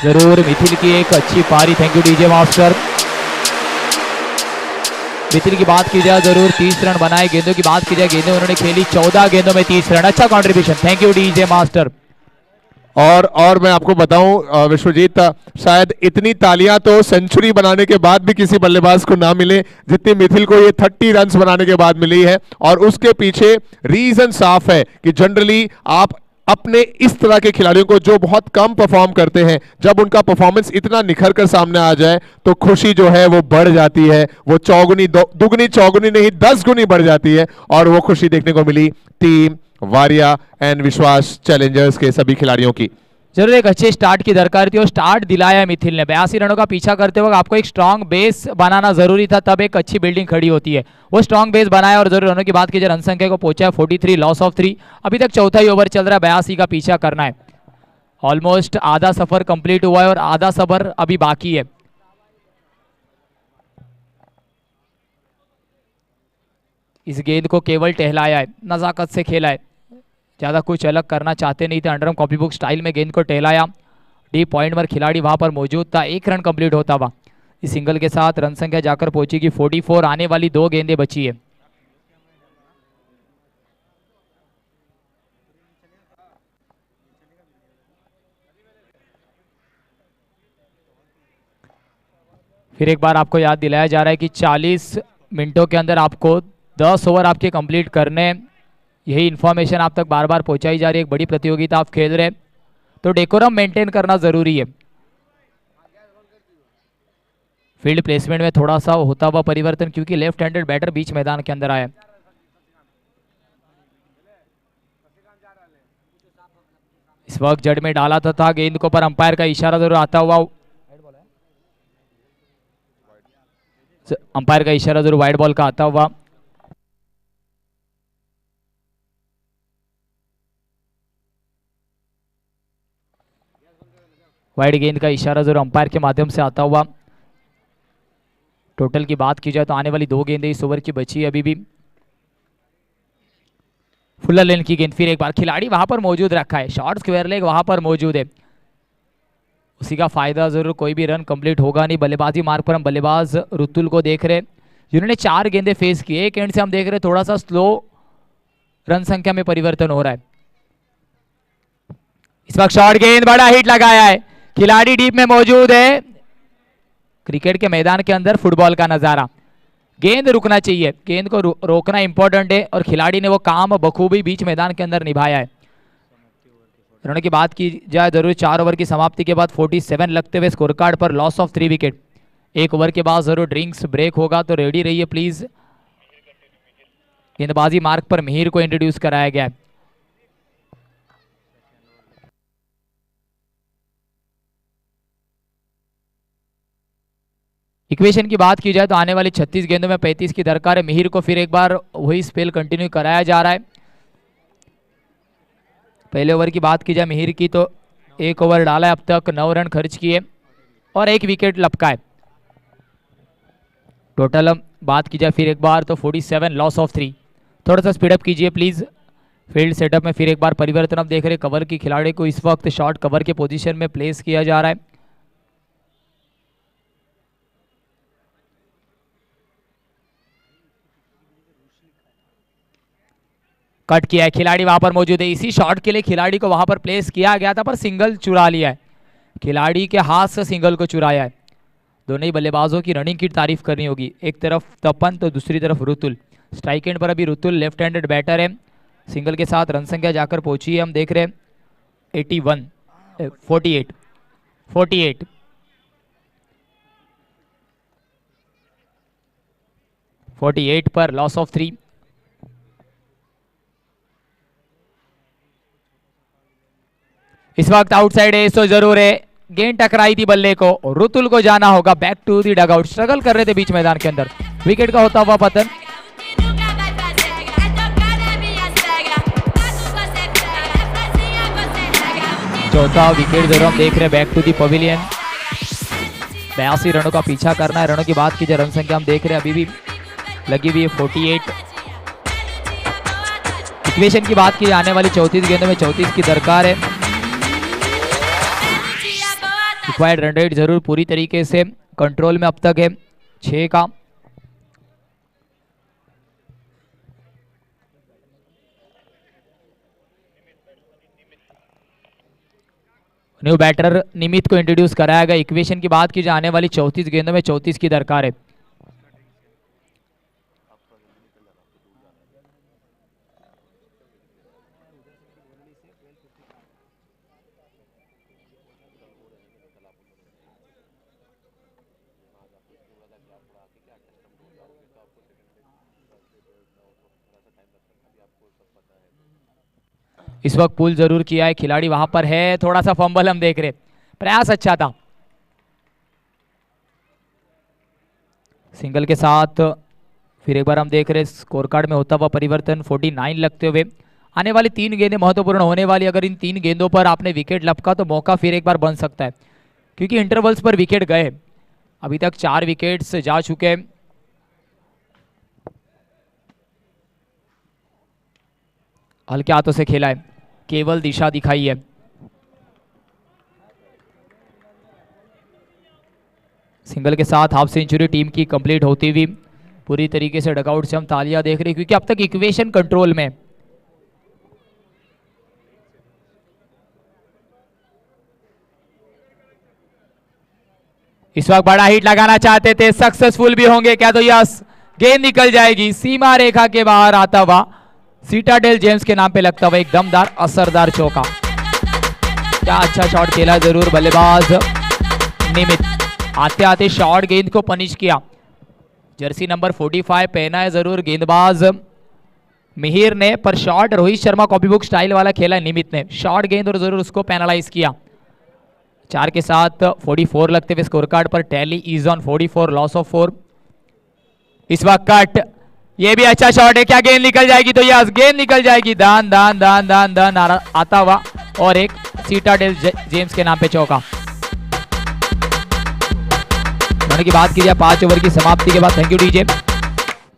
जरूर मिथिल की एक अच्छी पारी, thank you DJ master. Mithil की बात की जाए जरूर 30 रन बनाए, गेंदों की बात की जाए गेंदें उन्होंने खेली 14 गेंदों में 30 रन, अच्छा contribution, thank you DJ master. और मैं आपको बताऊं विश्वजीत, शायद इतनी तालियां तो सेंचुरी बनाने के बाद भी किसी बल्लेबाज को ना मिले जितनी मिथिल को ये 30 रन्स बनाने के बाद मिली है। और उसके पीछे रीजन साफ है कि जनरली आप अपने इस तरह के खिलाड़ियों को जो बहुत कम परफॉर्म करते हैं, जब उनका परफॉर्मेंस इतना निखर कर सामने आ जाए तो खुशी जो है वो बढ़ जाती है, वो चौगुनी दुगनी चौगुनी नहीं 10 गुनी बढ़ जाती है। और वो खुशी देखने को मिली टीम वारिया एंड विश्वास चैलेंजर्स के सभी खिलाड़ियों की। जरूर एक अच्छे स्टार्ट की दरकार थी और स्टार्ट दिलाया मिथिल ने। 82 रनों का पीछा करते वक्त आपको एक स्ट्रांग बेस बनाना जरूरी था, तब एक अच्छी बिल्डिंग खड़ी होती है। वो स्ट्रांग बेस बनाया और जरूर रनों की बात की जाए रन संख्या को पहुंचा है 43, लॉस ऑफ 3। अभी तक चौथा ही ओवर चल रहा है, 82 का पीछा करना है। ऑलमोस्ट आधा सफर कंप्लीट हुआ है और आधा सफर अभी बाकी है। इस गेंद को केवल टहलाया है, नजाकत से खेला है, ज्यादा कुछ अलग करना चाहते नहीं थे। अंडरआर्म कॉपी बुक स्टाइल में गेंद को टहलाया, डीप पॉइंट पर खिलाड़ी वहां पर मौजूद था। 1 रन कंप्लीट होता हुआ इस सिंगल के साथ रन संख्या जाकर पहुंचेगी 44। आने वाली 2 गेंदें बची है। फिर एक बार आपको याद दिलाया जा रहा है कि 40 मिनटों के अंदर आपको 10 ओवर आपके कंप्लीट करने, यही इन्फॉर्मेशन आप तक बार बार पहुंचाई जा रही है। एक बड़ी प्रतियोगिता आप खेल रहे हैं तो डेकोरम मेंटेन करना जरूरी है। फील्ड प्लेसमेंट में थोड़ा सा होता हुआ परिवर्तन, क्योंकि लेफ्ट हैंडेड बैटर बीच मैदान के अंदर आया। इस वक्त जड़ में डाला था गेंद को, पर अंपायर का इशारा जरूर आता हुआ, अंपायर का इशारा जरूर वाइड बॉल का आता हुआ। वाइड गेंद का इशारा जरूर अंपायर के माध्यम से आता हुआ। टोटल की बात की जाए तो आने वाली 2 गेंदें इस ओवर की बची है अभी भी। फुलर लेन की गेंद, फिर एक बार खिलाड़ी वहां पर मौजूद रखा है, शॉर्ट स्क्वायर लेग वहां पर मौजूद है, उसी का फायदा जरूर, कोई भी रन कंप्लीट होगा नहीं। बल्लेबाजी मार्ग पर हम बल्लेबाज ऋतुल को देख रहे, जिन्होंने 4 गेंदें फेस की। एक एंड से हम देख रहे थोड़ा सा स्लो रन संख्या में परिवर्तन हो रहा है। इस वक्त शॉर्ट गेंद, बड़ा हिट लगाया है, खिलाड़ी डीप में मौजूद है। क्रिकेट के मैदान के अंदर फुटबॉल का नजारा, गेंद रुकना चाहिए, गेंद को रोकना इंपॉर्टेंट है, और खिलाड़ी ने वो काम बखूबी बीच मैदान के अंदर निभाया है। रनों की बात की जाए जरूर 4 ओवर की समाप्ति के बाद 47 लगते हुए स्कोर कार्ड पर लॉस ऑफ 3 विकेट। 1 ओवर के बाद जरूर ड्रिंक्स ब्रेक होगा, तो रेडी रहिए प्लीज। गेंदबाजी मार्ग पर मिहिर को इंट्रोड्यूस कराया गया है। इक्वेशन की बात की जाए तो आने वाली 36 गेंदों में 35 की दरकार है। मिहिर को फिर एक बार वही स्पेल कंटिन्यू कराया जा रहा है। पहले ओवर की बात की जाए मिहिर की तो 1 ओवर डाला है, अब तक 9 रन खर्च किए और 1 विकेट लपका है। टोटल बात की जाए फिर एक बार तो 47 लॉस ऑफ 3। थोड़ा सा स्पीडअप कीजिए प्लीज। फील्ड सेटअप में फिर एक बार परिवर्तन आप देख रहे, कवर की खिलाड़ी को इस वक्त शॉर्ट कवर के पोजीशन में प्लेस किया जा रहा है। कट किया है, खिलाड़ी वहां पर मौजूद है, इसी शॉट के लिए खिलाड़ी को वहां पर प्लेस किया गया था, पर सिंगल चुरा लिया है, खिलाड़ी के हाथ से सिंगल को चुराया है। दोनों ही बल्लेबाजों की रनिंग की तारीफ करनी होगी, एक तरफ तपन तो दूसरी तरफ ऋतुल। स्ट्राइक एंड पर अभी ऋतुल लेफ्ट हैंडेड बैटर है, सिंगल के साथ रन संख्या जाकर पहुंची है, हम देख रहे हैं 48 पर लॉस ऑफ 3। इस वक्त आउटसाइड है तो जरूर है, गेंद टकराई थी बल्ले को, ऋतुल को जाना होगा back to the dugout. Struggle कर रहे थे बीच मैदान के अंदर, विकेट का होता हुआ पतन। चौथा विकेट जरूर हम देख रहे हैं, बैक टू दी पवेलियन। 82 रनों का पीछा करना है। रनों की बात की जाए रन संख्या हम देख रहे हैं अभी भी लगी हुई है 48। इक्वेशन की बात की आने वाली 34 गेंदों में 34 की दरकार है। रिक्वायर्ड रन रेट जरूर पूरी तरीके से कंट्रोल में अब तक है 6 का। न्यू बैटर निमित को इंट्रोड्यूस कराया गया। इक्वेशन की बात की जाए आने वाली 34 गेंदों में 34 की दरकार है। इस वक्त पुल जरूर किया है, खिलाड़ी वहां पर है, थोड़ा सा फंबल हम देख रहे, प्रयास अच्छा था। सिंगल के साथ फिर एक बार हम देख रहे स्कोर कार्ड में होता हुआ परिवर्तन 49 लगते हुए। आने वाली 3 गेंदें महत्वपूर्ण होने वाली, अगर इन 3 गेंदों पर आपने विकेट लपका तो मौका फिर एक बार बन सकता है, क्योंकि इंटरवल्स पर विकेट गए, अभी तक 4 विकेट्स जा चुके हैं। हल्के हाथों से खेला है, केवल दिशा दिखाई है। सिंगल के साथ हाफ सेंचुरी टीम की कंप्लीट होती हुई पूरी तरीके से डगआउट से हम तालियां देख रहे हैं, क्योंकि अब तक इक्वेशन कंट्रोल में। इस वक्त बड़ा हिट लगाना चाहते थे, सक्सेसफुल भी होंगे क्या? तो यस, गेंद निकल जाएगी सीमा रेखा के बाहर आता हुआ, सीटाडेल जेम्स के नाम पे लगता हुआ एक दमदार असरदार चौका। क्या अच्छा शॉट खेला जरूर बल्लेबाज निमित, आते आते शॉट गेंद को पनिश किया। जर्सी नंबर 45 पहना है जरूर गेंदबाज मिहिर ने, पर shot Rohit Sharma copy book style वाला खेला निमित ने, शॉट गेंद और जरूर उसको पेनलाइज किया। 4 के साथ 44 लगते हुए स्कोर कार्ड पर tally is on 44, loss of 4। इस वक्त कट, ये भी अच्छा शॉट है, क्या गेंद निकल जाएगी? तो यस, गेंद निकल जाएगी, दान दान दान दान दान आता हुआ और एक सीटाडेल जेम्स के नाम पे चौका। की बात की जाए 5 ओवर की समाप्ति के बाद, थैंक यू डीजे,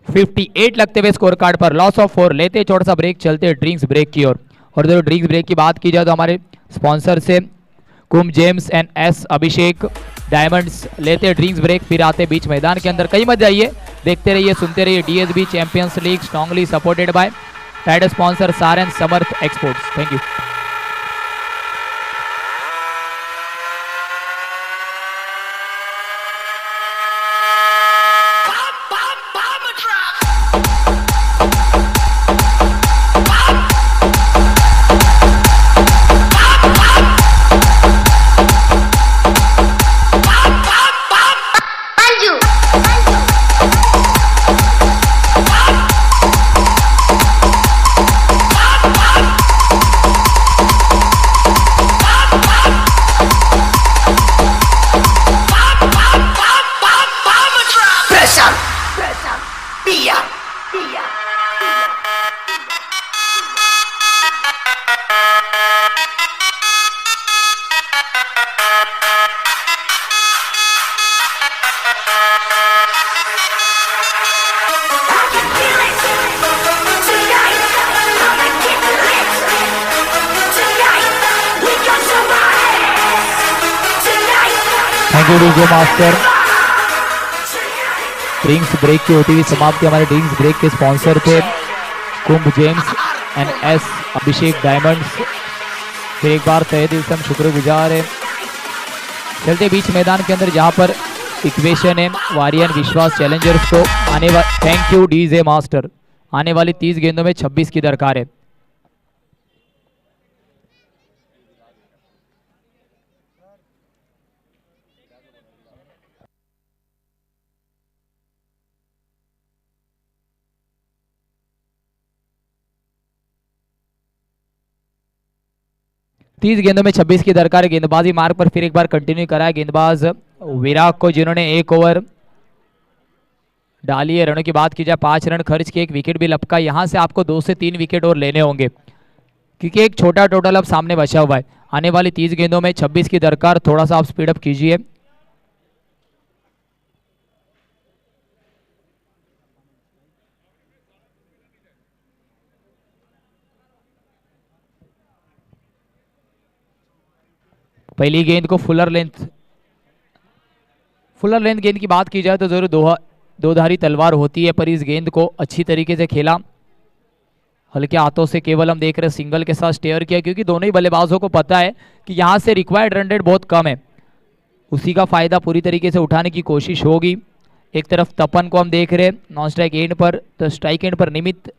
58 लगते हुए स्कोर कार्ड पर, लॉस ऑफ 4। लेते छोटा सा ब्रेक, चलते ड्रिंक्स ब्रेक की ओर। और जो ड्रिंक्स ब्रेक की बात की जाए तो हमारे स्पॉन्सर से Kumbh gems and S Abhishek diamonds लेते ड्रिंक्स ब्रेक, फिर आते बीच मैदान के अंदर। कहीं मत जाइए, देखते रहिए, सुनते रहिए। DSB champions league strongly supported by title sponsor Saran Samarth exports. Thank you. DJ master. Drinks break की होती हुई समाप्ति। हमारे ड्रिंक्स ब्रेक के स्पॉन्सर थे Kumbh gems and S Abhishek diamonds. फिर एक बार तहे दिल से हम शुक्रगुजार हैं। चलते बीच मैदान के अंदर जहां पर इक्वेशन है वारियन विश्वास चैलेंजर्स को आने वाले, थैंक यू डीजे मास्टर, आने वाली 30 गेंदों में 26 की दरकार है। तीस गेंदों में 26 की दरकार है। गेंदबाजी मार्ग पर फिर एक बार कंटिन्यू करा है गेंदबाज विराट को, जिन्होंने 1 ओवर डाली है। रनों की बात की जाए 5 रन खर्च के, 1 विकेट भी लपका। यहां से आपको 2 से 3 विकेट और लेने होंगे क्योंकि एक छोटा टोटल अब सामने बचा हुआ है। आने वाली 30 गेंदों में 26 की दरकार, थोड़ा सा आप स्पीड अप कीजिए। पहली गेंद को फुलर लेंथ गेंद की बात की जाए तो जरूर दो धारी तलवार होती है, पर इस गेंद को अच्छी तरीके से खेला। हल्के हाथों से केवल हम देख रहे हैं सिंगल के साथ स्टेयर किया, क्योंकि दोनों ही बल्लेबाजों को पता है कि यहां से रिक्वायर्ड रन रेट बहुत कम है। उसी का फायदा पूरी तरीके से उठाने की कोशिश होगी। एक तरफ तपन को हम देख रहे हैं नॉन स्ट्राइक एंड पर, तो स्ट्राइक एंड पर निमित।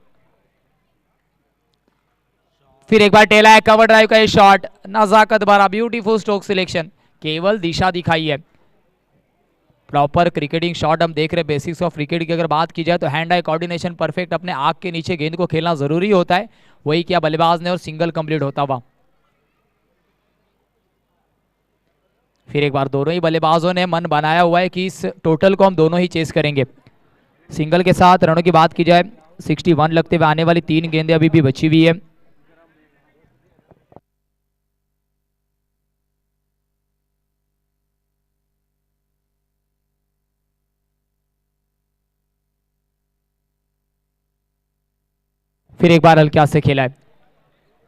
फिर एक बार टेला है, कवर ड्राइव का ये शॉट, नजाकत भरा ब्यूटीफुल स्ट्रोक सिलेक्शन, केवल दिशा दिखाई है। प्रॉपर क्रिकेटिंग शॉट हम देख रहे हैं। बेसिक्स ऑफ क्रिकेट की अगर बात की जाए तो हैंड आई कोऑर्डिनेशन परफेक्ट, अपने आंख के नीचे गेंद को खेलना जरूरी होता है, वही किया बल्लेबाज ने और सिंगल कंप्लीट होता हुआ। फिर एक बार दोनों ही बल्लेबाजों ने मन बनाया हुआ है कि इस टोटल को हम दोनों ही चेस करेंगे। सिंगल के साथ रनों की बात की जाए 61 लगते हुए आने वाली 3 गेंदें अभी भी बची हुई है। फिर एक बार हल्के हाथ से खेला है,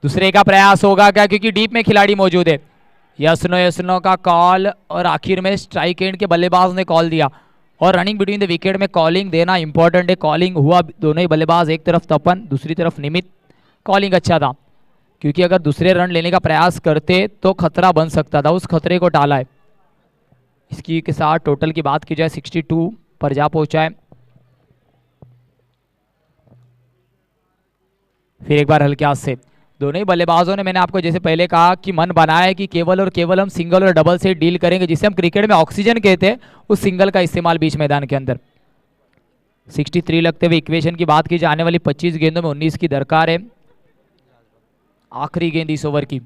दूसरे का प्रयास होगा क्या, क्योंकि डीप में खिलाड़ी मौजूद है। यसनो का कॉल, और आखिर में स्ट्राइक एंड के बल्लेबाज ने कॉल दिया, और रनिंग बिटवीन द विकेट में कॉलिंग देना इंपॉर्टेंट है। कॉलिंग हुआ, दोनों ही बल्लेबाज, एक तरफ तपन दूसरी तरफ निमित। कॉलिंग अच्छा था, क्योंकि अगर दूसरे रन लेने का प्रयास करते तो खतरा बन सकता था, उस खतरे को टाला है। इसकी के साथ टोटल की बात की जाए 62 पर जा पहुंचा है। फिर एक बार हल्के हाथ से दोनों ही बल्लेबाजों ने, मैंने आपको जैसे पहले कहा कि मन बनाया है कि केवल और केवल हम सिंगल और डबल से डील करेंगे, जिसे हम क्रिकेट में ऑक्सीजन कहते हैं, उस सिंगल का इस्तेमाल बीच मैदान के अंदर। 63 लगते हुए इक्वेशन की बात की जाए, आने वाली 25 गेंदों में 19 की दरकार है। आखिरी गेंद इस ओवर की।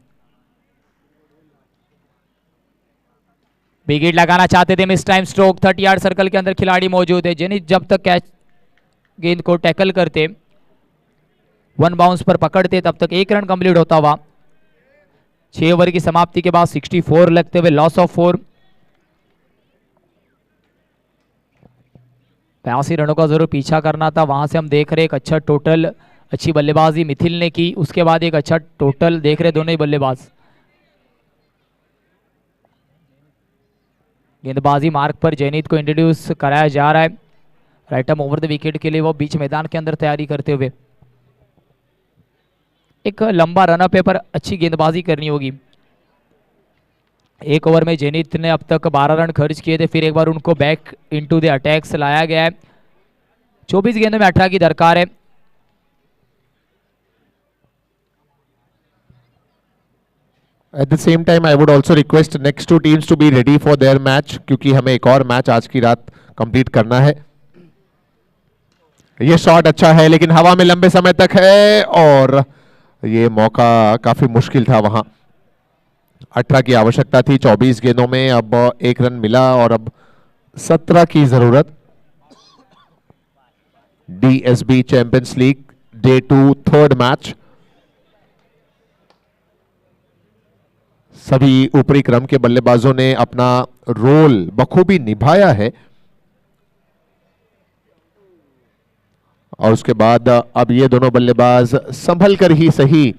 विकेट लगाना चाहते थे miss time stroke. 30 yard circle के अंदर खिलाड़ी मौजूद है। जेनिथ जब तक कैच गेंद को टैकल करते, वन बाउंस पर पकड़ते, तब तक 1 रन कंप्लीट होता हुआ। 6 ओवर की समाप्ति के बाद 64 लगते हुए लॉस ऑफ 4। 82 रनों का जरूर पीछा करना था। वहां से हम देख रहे एक अच्छा टोटल, अच्छी बल्लेबाजी मिथिल ने की, उसके बाद एक अच्छा टोटल देख रहे दोनों ही बल्लेबाज। गेंदबाजी मार्ग पर जयनीत को इंट्रोड्यूस कराया जा रहा है। Right arm over the wicket के लिए वो बीच मैदान के अंदर तैयारी करते हुए। एक लंबा रनअप है पर अच्छी गेंदबाजी करनी होगी। 1 ओवर में जयनीत ने अब तक 12 रन खर्च किए थे, फिर एक बार उनको बैक इनटू द अटैक्स लाया गया है। 24 गेंदों में 18 की दरकार है। At the same time, I would also request next 2 teams to be ready for their match, क्योंकि हमें एक और मैच आज की रात कंप्लीट करना है। ये शॉट अच्छा है लेकिन हवा में लंबे समय तक है और ये मौका काफी मुश्किल था। वहां 18 की आवश्यकता थी 24 गेंदों में, अब 1 रन मिला और अब 17 की जरूरत। DSB champions league day 2 third match. सभी ऊपरी क्रम के बल्लेबाजों ने अपना रोल बखूबी निभाया है और उसके बाद अब ये दोनों बल्लेबाज संभल कर ही सही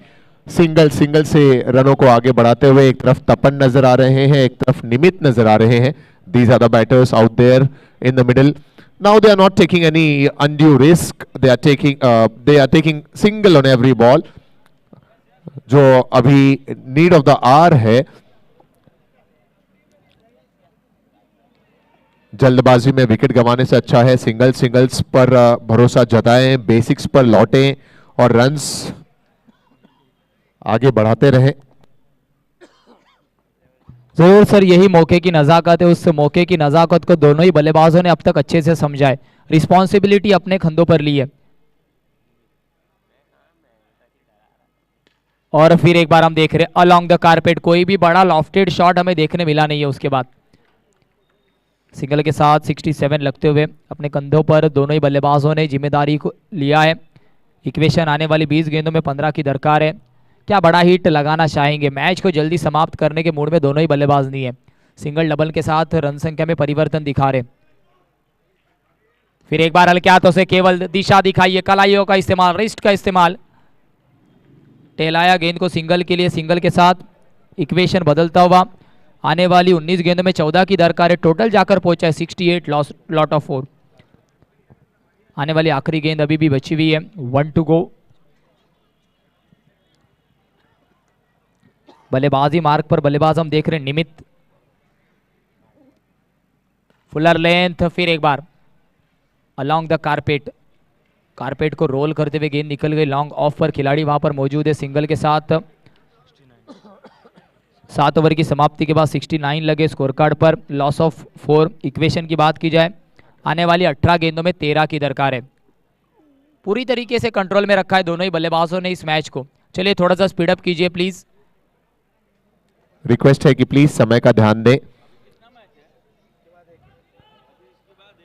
सिंगल से रनों को आगे बढ़ाते हुए, एक तरफ तपन नजर आ रहे हैं, एक तरफ निमित नजर आ रहे हैं। These are the batters out there in the middle. Now they are not taking any undue risk. They are taking single on every ball. जो अभी नीड ऑफ द आवर है, जल्दबाजी में विकेट गंवाने से अच्छा है सिंगल्स पर भरोसा जताएं, बेसिक्स पर लौटें और रन्स आगे बढ़ाते रहें। जरूर सर, यही मौके की नजाकत है। उस मौके की नजाकत को दोनों ही बल्लेबाजों ने अब तक अच्छे से समझा है, रिस्पॉन्सिबिलिटी अपने कंधों पर ली है। और फिर एक बार हम देख रहे हैं अलोंग द कारपेट, कोई भी बड़ा लॉफ्टेड शॉट हमें देखने मिला नहीं है। उसके बाद सिंगल के साथ 67 लगते हुए अपने कंधों पर दोनों ही बल्लेबाजों ने जिम्मेदारी को लिया है। इक्वेशन आने वाली 20 गेंदों में 15 की दरकार है। क्या बड़ा हिट लगाना चाहेंगे, मैच को जल्दी समाप्त करने के मूड में दोनों ही बल्लेबाज नहीं है। सिंगल डबल के साथ रन संख्या में परिवर्तन दिखा रहे। फिर एक बार हल्के हाथों से केवल दिशा दिखाइए, कलाइयों का इस्तेमाल, रिस्ट का इस्तेमाल, टेलाया गेंद को सिंगल के लिए। सिंगल के साथ इक्वेशन बदलता हुआ आने वाली 19 गेंदों में 14 की दरकार है। टोटल जाकर पहुंचा है 68, लॉट ऑफ 4। आने वाली आखिरी गेंद अभी भी बची हुई है, 1 टू गो। बल्लेबाजी मार्ग पर बल्लेबाज हम देख रहे हैं निमित, फुलर लेंथ। फिर एक बार अलोंग द कारपेट को रोल करते हुए गेंद निकल गई लॉन्ग ऑफ पर। खिलाड़ी वहां पर मौजूद है सिंगल के साथ। 7 ओवर की समाप्ति के बाद 69 लगे स्कोर कार्ड पर, लॉस ऑफ 4। इक्वेशन की बात की जाए, आने वाली 18 गेंदों में 13 की दरकार है। पूरी तरीके से कंट्रोल में रखा है दोनों ही बल्लेबाजों ने इस मैच को। चलिए थोड़ा सा स्पीड अप कीजिए प्लीज। रिक्वेस्ट है कि प्लीज समय का ध्यान दें।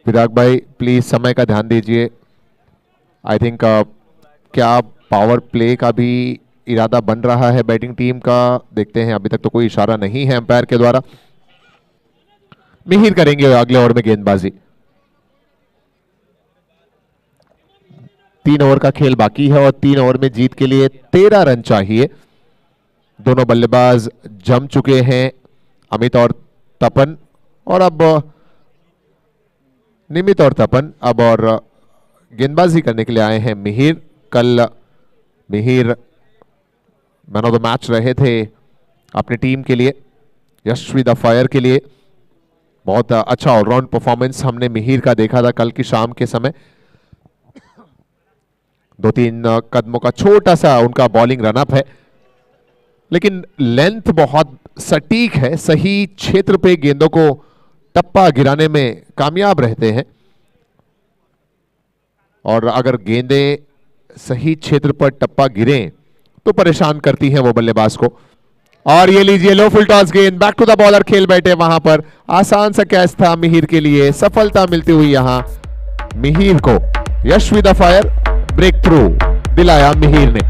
विराग भाई प्लीज समय का ध्यान दीजिए। आई थिंक क्या पावर प्ले का भी इरादा बन रहा है बैटिंग टीम का, देखते हैं। अभी तक तो कोई इशारा नहीं है अंपायर के द्वारा। मिहिर करेंगे अगले ओवर में गेंदबाजी। 3 ओवर का खेल बाकी है और 3 ओवर में जीत के लिए 13 रन चाहिए। दोनों बल्लेबाज जम चुके हैं, अमित और तपन, और अब निमित और तपन अब और गेंदबाजी करने के लिए आए हैं मिहिर। कल Mihir man of the match रहे थे अपनी टीम के लिए, यशस्वी द फायर के लिए। बहुत अच्छा ऑलराउंड परफॉर्मेंस हमने मिहिर का देखा था कल की शाम के समय। 2-3 कदमों का छोटा सा उनका बॉलिंग रनअप है, लेकिन लेंथ बहुत सटीक है, सही क्षेत्र पे गेंदों को टप्पा गिराने में कामयाब रहते हैं। और अगर गेंदें सही क्षेत्र पर टप्पा गिरे तो परेशान करती हैं वो बल्लेबाज को। और ये लीजिए लो फुल टॉस गेंद, बैक टू द बॉलर खेल बैठे वहां पर। आसान सा कैच था मिहिर के लिए, सफलता मिलती हुई यहां मिहिर को। Yash with the fire, breakthrough दिलाया मिहिर ने।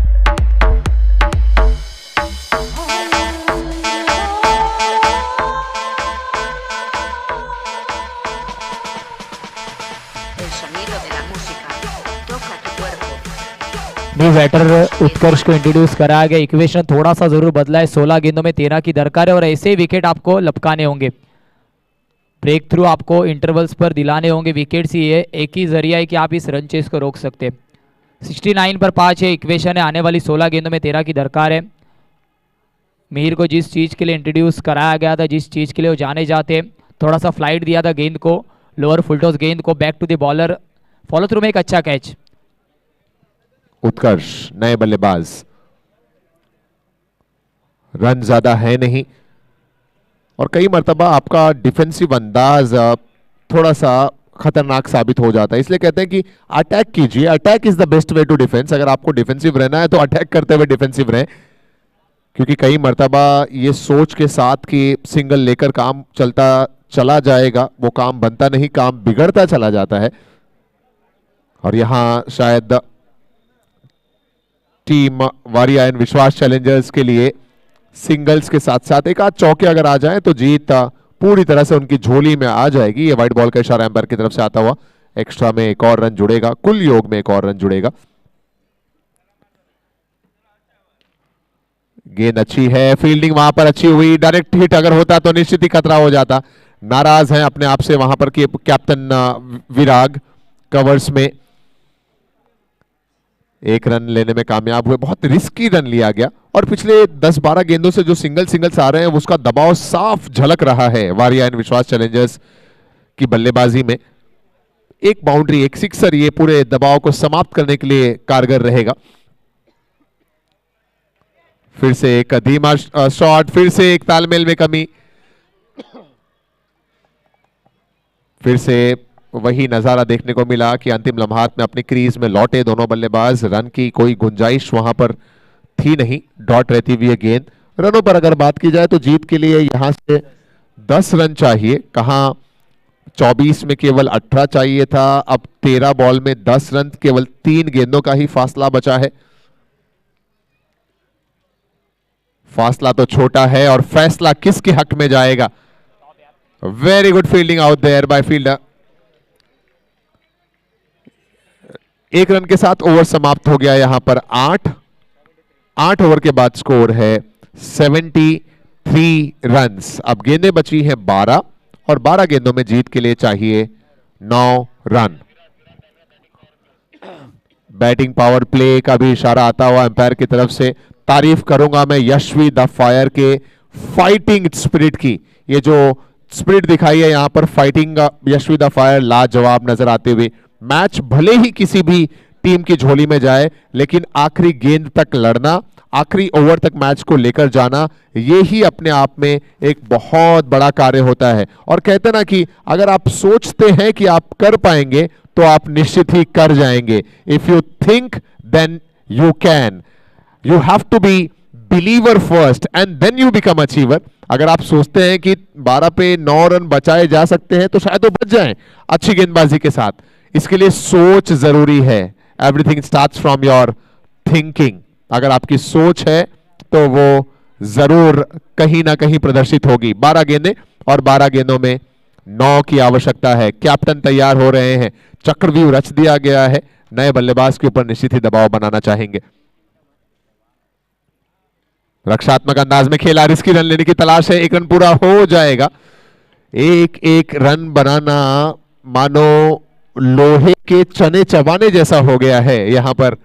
न्यू बैटर उत्कर्ष को इंट्रोड्यूस कराया गया। इक्वेशन थोड़ा सा जरूर बदला है, 16 गेंदों में 13 की दरकार है और ऐसे विकेट आपको लपकाने होंगे। ब्रेक थ्रू आपको इंटरवल्स पर दिलाने होंगे विकेट्स। ही है एक ही जरिया है कि आप इस रन चेस को रोक सकते हैं। 69 पर 5 है इक्वेशन है, आने वाली 16 गेंदों में 13 की दरकार है। मिहिर को जिस चीज के लिए इंट्रोड्यूस कराया गया था, जिस चीज के लिए वो जाने जाते, थोड़ा सा फ्लाइट दिया था गेंद को, लोअर फुलटॉस गेंद को, back to the bowler, follow through में एक अच्छा कैच। उत्कर्ष नए बल्लेबाज, रन ज्यादा है नहीं और कई मर्तबा आपका डिफेंसिव अंदाज थोड़ा सा खतरनाक साबित हो जाता है, इसलिए कहते हैं कि अटैक कीजिए। Attack is the best way to defence. अगर आपको डिफेंसिव रहना है तो अटैक करते हुए डिफेंसिव रहें, क्योंकि कई मर्तबा ये सोच के साथ कि सिंगल लेकर काम चलता चला जाएगा, वो काम बनता नहीं, काम बिगड़ता चला जाता है। और यहां शायद टीम वारिया एंड विश्वास चैलेंजर्स के लिए सिंगल्स के साथ साथ एक आध चौके अगर आ जाएं तो जीत पूरी तरह से उनकी झोली में आ जाएगी। ये वाइट बॉल का इशारा एम्पायर की तरफ से आता हुआ एक्स्ट्रा में एक और रन जुड़ेगा, कुल योग में एक और रन जुड़ेगा। गेंद अच्छी है, फील्डिंग वहां पर अच्छी हुई, डायरेक्ट हिट अगर होता तो निश्चित ही खतरा हो जाता। नाराज हैं अपने आप से वहां पर कैप्टन विराग, कवर्स में एक रन लेने में कामयाब हुए। बहुत रिस्की रन लिया गया और पिछले 10-12 गेंदों से जो सिंगल्स आ रहे हैं उसका दबाव साफ झलक रहा है वारिया एंड विश्वास चैलेंजर्स की बल्लेबाजी में। एक बाउंड्री, एक सिक्सर ये पूरे दबाव को समाप्त करने के लिए कारगर रहेगा। फिर से एक धीमा शॉट, फिर से एक तालमेल में कमी, फिर से वही नजारा देखने को मिला कि अंतिम लम्हात में अपनी क्रीज में लौटे दोनों बल्लेबाज। रन की कोई गुंजाइश वहां पर थी नहीं, डॉट रहती हुई है गेंद। रनों पर अगर बात की जाए तो जीत के लिए यहां से 10 रन चाहिए, कहां 24 में केवल 18 चाहिए था। अब 13 बॉल में 10 रन, केवल 3 गेंदों का ही फासला बचा है। फासला तो छोटा है और फैसला किसके हक में जाएगा। Very good fielding out there by fielder. एक रन के साथ ओवर समाप्त हो गया यहां पर। 8 ओवर के बाद स्कोर है 73 रन्स। अब गेंदें बची हैं 12 और 12 गेंदों में जीत के लिए चाहिए 9 रन। बैटिंग पावर प्ले का भी इशारा आता हुआ एम्पायर की तरफ से। तारीफ करूंगा मैं यशवी द फायर के फाइटिंग स्पिरिट की। ये जो स्पिरिट दिखाई है यहां पर फाइटिंग, यशवी द फायर लाजवाब नजर आते हुए। मैच भले ही किसी भी टीम की झोली में जाए, लेकिन आखिरी गेंद तक लड़ना, आखिरी ओवर तक मैच को लेकर जाना, ये ही अपने आप में एक बहुत बड़ा कार्य होता है। और कहते ना कि अगर आप सोचते हैं कि आप कर पाएंगे तो आप निश्चित ही कर जाएंगे। If you think then you can. You have to be believer first and then you become achiever. अगर आप सोचते हैं कि 12 पे 9 रन बचाए जा सकते हैं तो शायद वो बच जाएं अच्छी गेंदबाजी के साथ। इसके लिए सोच जरूरी है। Everything starts from your thinking. अगर आपकी सोच है तो वो जरूर कहीं ना कहीं प्रदर्शित होगी। 12 गेंदें और 12 गेंदों में 9 की आवश्यकता है। कैप्टन तैयार हो रहे हैं, चक्रव्यूह रच दिया गया है। नए बल्लेबाज के ऊपर निश्चित ही दबाव बनाना चाहेंगे। रक्षात्मक अंदाज में खेला, रिस्की रन लेने की तलाश है। 1 रन पूरा हो जाएगा। एक रन बनाना मानो लोहे के चने चबाने जैसा हो गया है यहां पर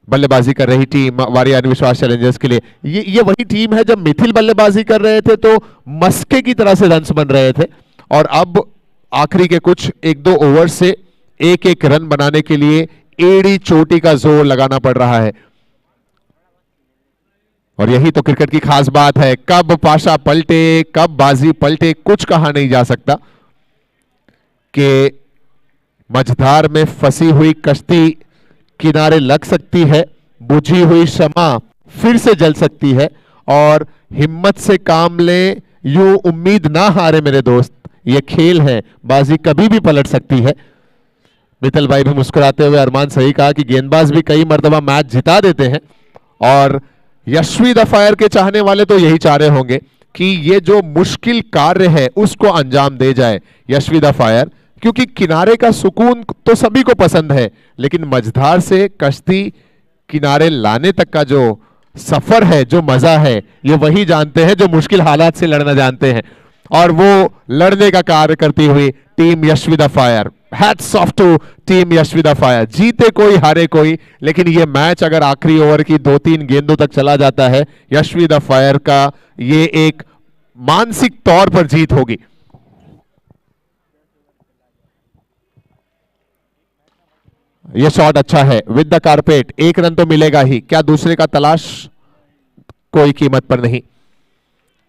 बल्लेबाजी कर रही टीम वारिया एंड विश्वास चैलेंजर्स के लिए। ये वही टीम है जब मिथिल बल्लेबाजी कर रहे थे तो मस्के की तरह से रन्स बन रहे थे, और अब आखिरी के कुछ 1-2 ओवर से एक रन बनाने के लिए एड़ी चोटी का जोर लगाना पड़ रहा है। और यही तो क्रिकेट की खास बात है, कब पाशा पलटे, कब बाजी पलटे, कुछ कहा नहीं जा सकता। कि मझधार में फंसी हुई कश्ती किनारे लग सकती है, बुझी हुई शमा फिर से जल सकती है, और हिम्मत से काम लें, यूं उम्मीद ना हारे मेरे दोस्त, ये खेल है, बाजी कभी भी पलट सकती है। मित्तल भाई भी मुस्कुराते हुए अरमान सही कहा कि गेंदबाज भी कई मर्तबा मैच जिता देते हैं, और यशवी द फायर के चाहने वाले तो यही चाह रहे होंगे कि ये जो मुश्किल कार्य है उसको अंजाम दे जाए यशवी द फायर, क्योंकि किनारे का सुकून तो सभी को पसंद है, लेकिन मझधार से कश्ती किनारे लाने तक का जो सफर है, जो मजा है, ये वही जानते हैं जो मुश्किल हालात से लड़ना जानते हैं, और वो लड़ने का कार्य करती हुई team Yashvi the fire. Hats off to team Yashvi the fire. जीते कोई हारे कोई, लेकिन ये मैच अगर आखिरी ओवर की 2-3 गेंदों तक चला जाता है, यशवी द फायर का ये एक मानसिक तौर पर जीत होगी। ये शॉट अच्छा है विद द कारपेट, 1 रन तो मिलेगा ही, क्या दूसरे का तलाश, कोई कीमत पर नहीं।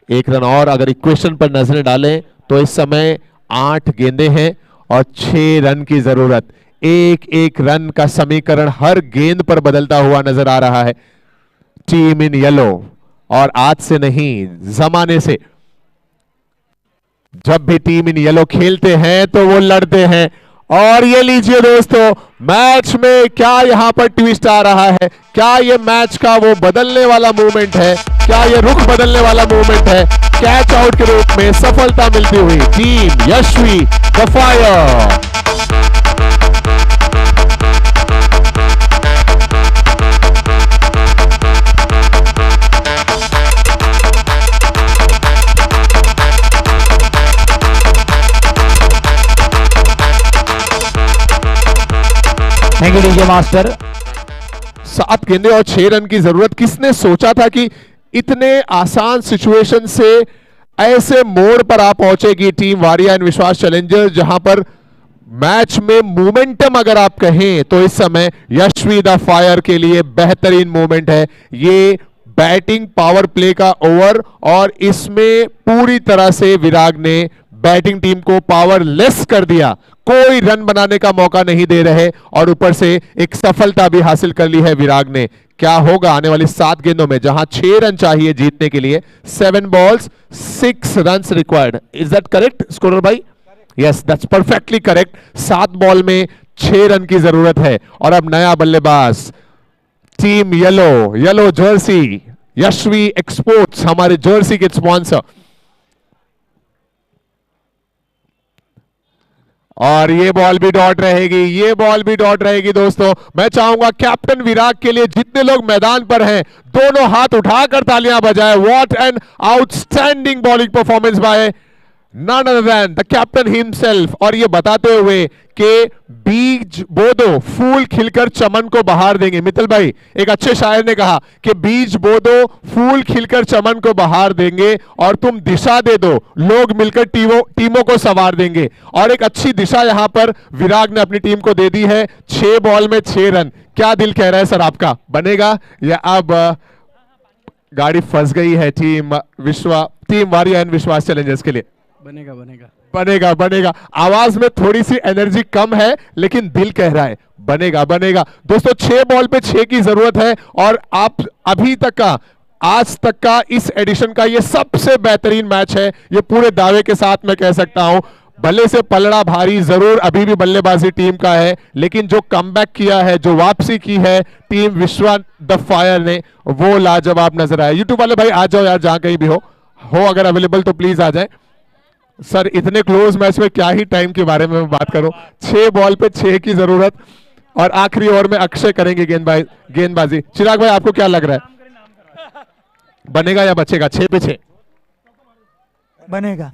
1 रन और अगर इक्वेशन पर नजरें डालें तो इस समय 8 गेंदें हैं और 6 रन की जरूरत। एक रन का समीकरण हर गेंद पर बदलता हुआ नजर आ रहा है। टीम इन येलो, और आज से नहीं जमाने से जब भी टीम इन येलो खेलते हैं तो वो लड़ते हैं। और ये लीजिए दोस्तों, मैच में क्या यहां पर ट्विस्ट आ रहा है, क्या ये मैच का वो बदलने वाला मूवमेंट है, क्या ये रुख बदलने वाला मूवमेंट है। कैच आउट के रूप में सफलता मिलती हुई team Yashvi the fire. Thank you DJ master. 7 गेंदें और 6 रन की जरूरत। किसने सोचा था कि इतने आसान सिचुएशन से ऐसे मोड़ पर आप पहुंचेगी टीम वारिया एंड विश्वास चैलेंजर्स, जहां पर मैच में मोमेंटम अगर आप कहें तो इस समय यशवी द फायर के लिए बेहतरीन मोमेंट है। ये बैटिंग पावर प्ले का ओवर, और इसमें पूरी तरह से विराग ने बैटिंग टीम को पावरलेस कर दिया, कोई रन बनाने का मौका नहीं दे रहे, और ऊपर से एक सफलता भी हासिल कर ली है विराग ने। क्या होगा आने वाली 7 गेंदों में, जहां 6 रन चाहिए जीतने के लिए। 7 balls 6 runs required. Is that correct scorer भाई? Yes, that's perfectly correct. 7 ball में 6 रन की जरूरत है। और अब नया बल्लेबाज team yellow Jersey, Yashvi exports, हमारे जर्सी के स्पॉन्सर। और ये बॉल भी डॉट रहेगी, ये बॉल भी डॉट रहेगी दोस्तों। मैं चाहूंगा कैप्टन विराग के लिए जितने लोग मैदान पर हैं दोनों हाथ उठाकर तालियां बजाएं। What an outstanding bowling performance by none other than the captain himself। और ये बताते हुए कि बीज बो दो फूल खिलकर चमन को बहार देंगे। मित्तल भाई, एक अच्छे शायर ने कहा कि बीज बो दो फूल खिलकर चमन को बहार देंगे, और तुम दिशा दे दो लोग मिलकर टीमों को सवार देंगे। और एक अच्छी दिशा यहां पर विराग ने अपनी टीम को दे दी है। 6 बॉल में 6 रन। क्या दिल कह रहा है सर आपका, बनेगा या अब गाड़ी फंस गई है टीम वारिया एंड विश्वास चैलेंजर्स के लिए? बनेगा। आवाज में थोड़ी सी एनर्जी कम है, लेकिन दिल कह रहा है बनेगा। दोस्तों 6 बॉल पे 6 की जरूरत है, और आप अभी तक का, आज तक का इस एडिशन का ये सबसे बेहतरीन मैच है। ये पूरे दावे के साथ मैं कह सकता हूं। भले से पलड़ा भारी जरूर अभी भी बल्लेबाजी टीम का है, लेकिन जो कमबैक किया है, जो वापसी की है टीम विश्वा द फायर ने, वो लाजवाब नजर आया। यूट्यूब वाले भाई आ जाओ यार, जहां कहीं भी हो अगर अवेलेबल तो प्लीज आ जाए। सर इतने क्लोज मैच में क्या ही टाइम के बारे में बात करूं। 6 बॉल पे 6 की जरूरत, और आखिरी ओवर में अक्षय करेंगे गेंदबाजी। चिराग भाई आपको क्या लग रहा है, बनेगा या बचेगा? 6 पे 6 बनेगा।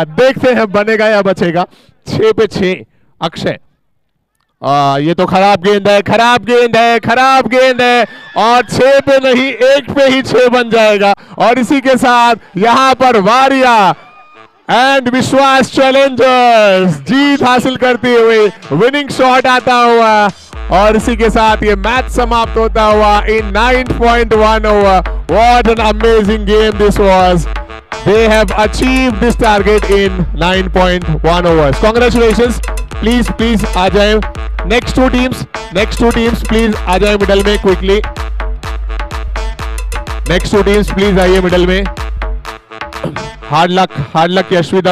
देखते हैं बनेगा या बचेगा। 6 पे 6 अक्षय। ये तो खराब गेंद है, और 6 पे नहीं 1 पे ही 6 बन जाएगा। और इसी के साथ यहां पर वारिया एंड विश्वास चैलेंजर्स जीत हासिल करती हुई, विनिंग शॉट आता हुआ, और इसी के साथ ये मैच समाप्त होता हुआ in 9.1 over. What an amazing game this was. They have achieved this target in 9.1 overs. Congratulations. Please please आ जाए। नेक्स्ट टू टीम्स प्लीज आ जाए मिडल में quickly. Next two teams please आइए मिडल में। Hard luck Yashvi.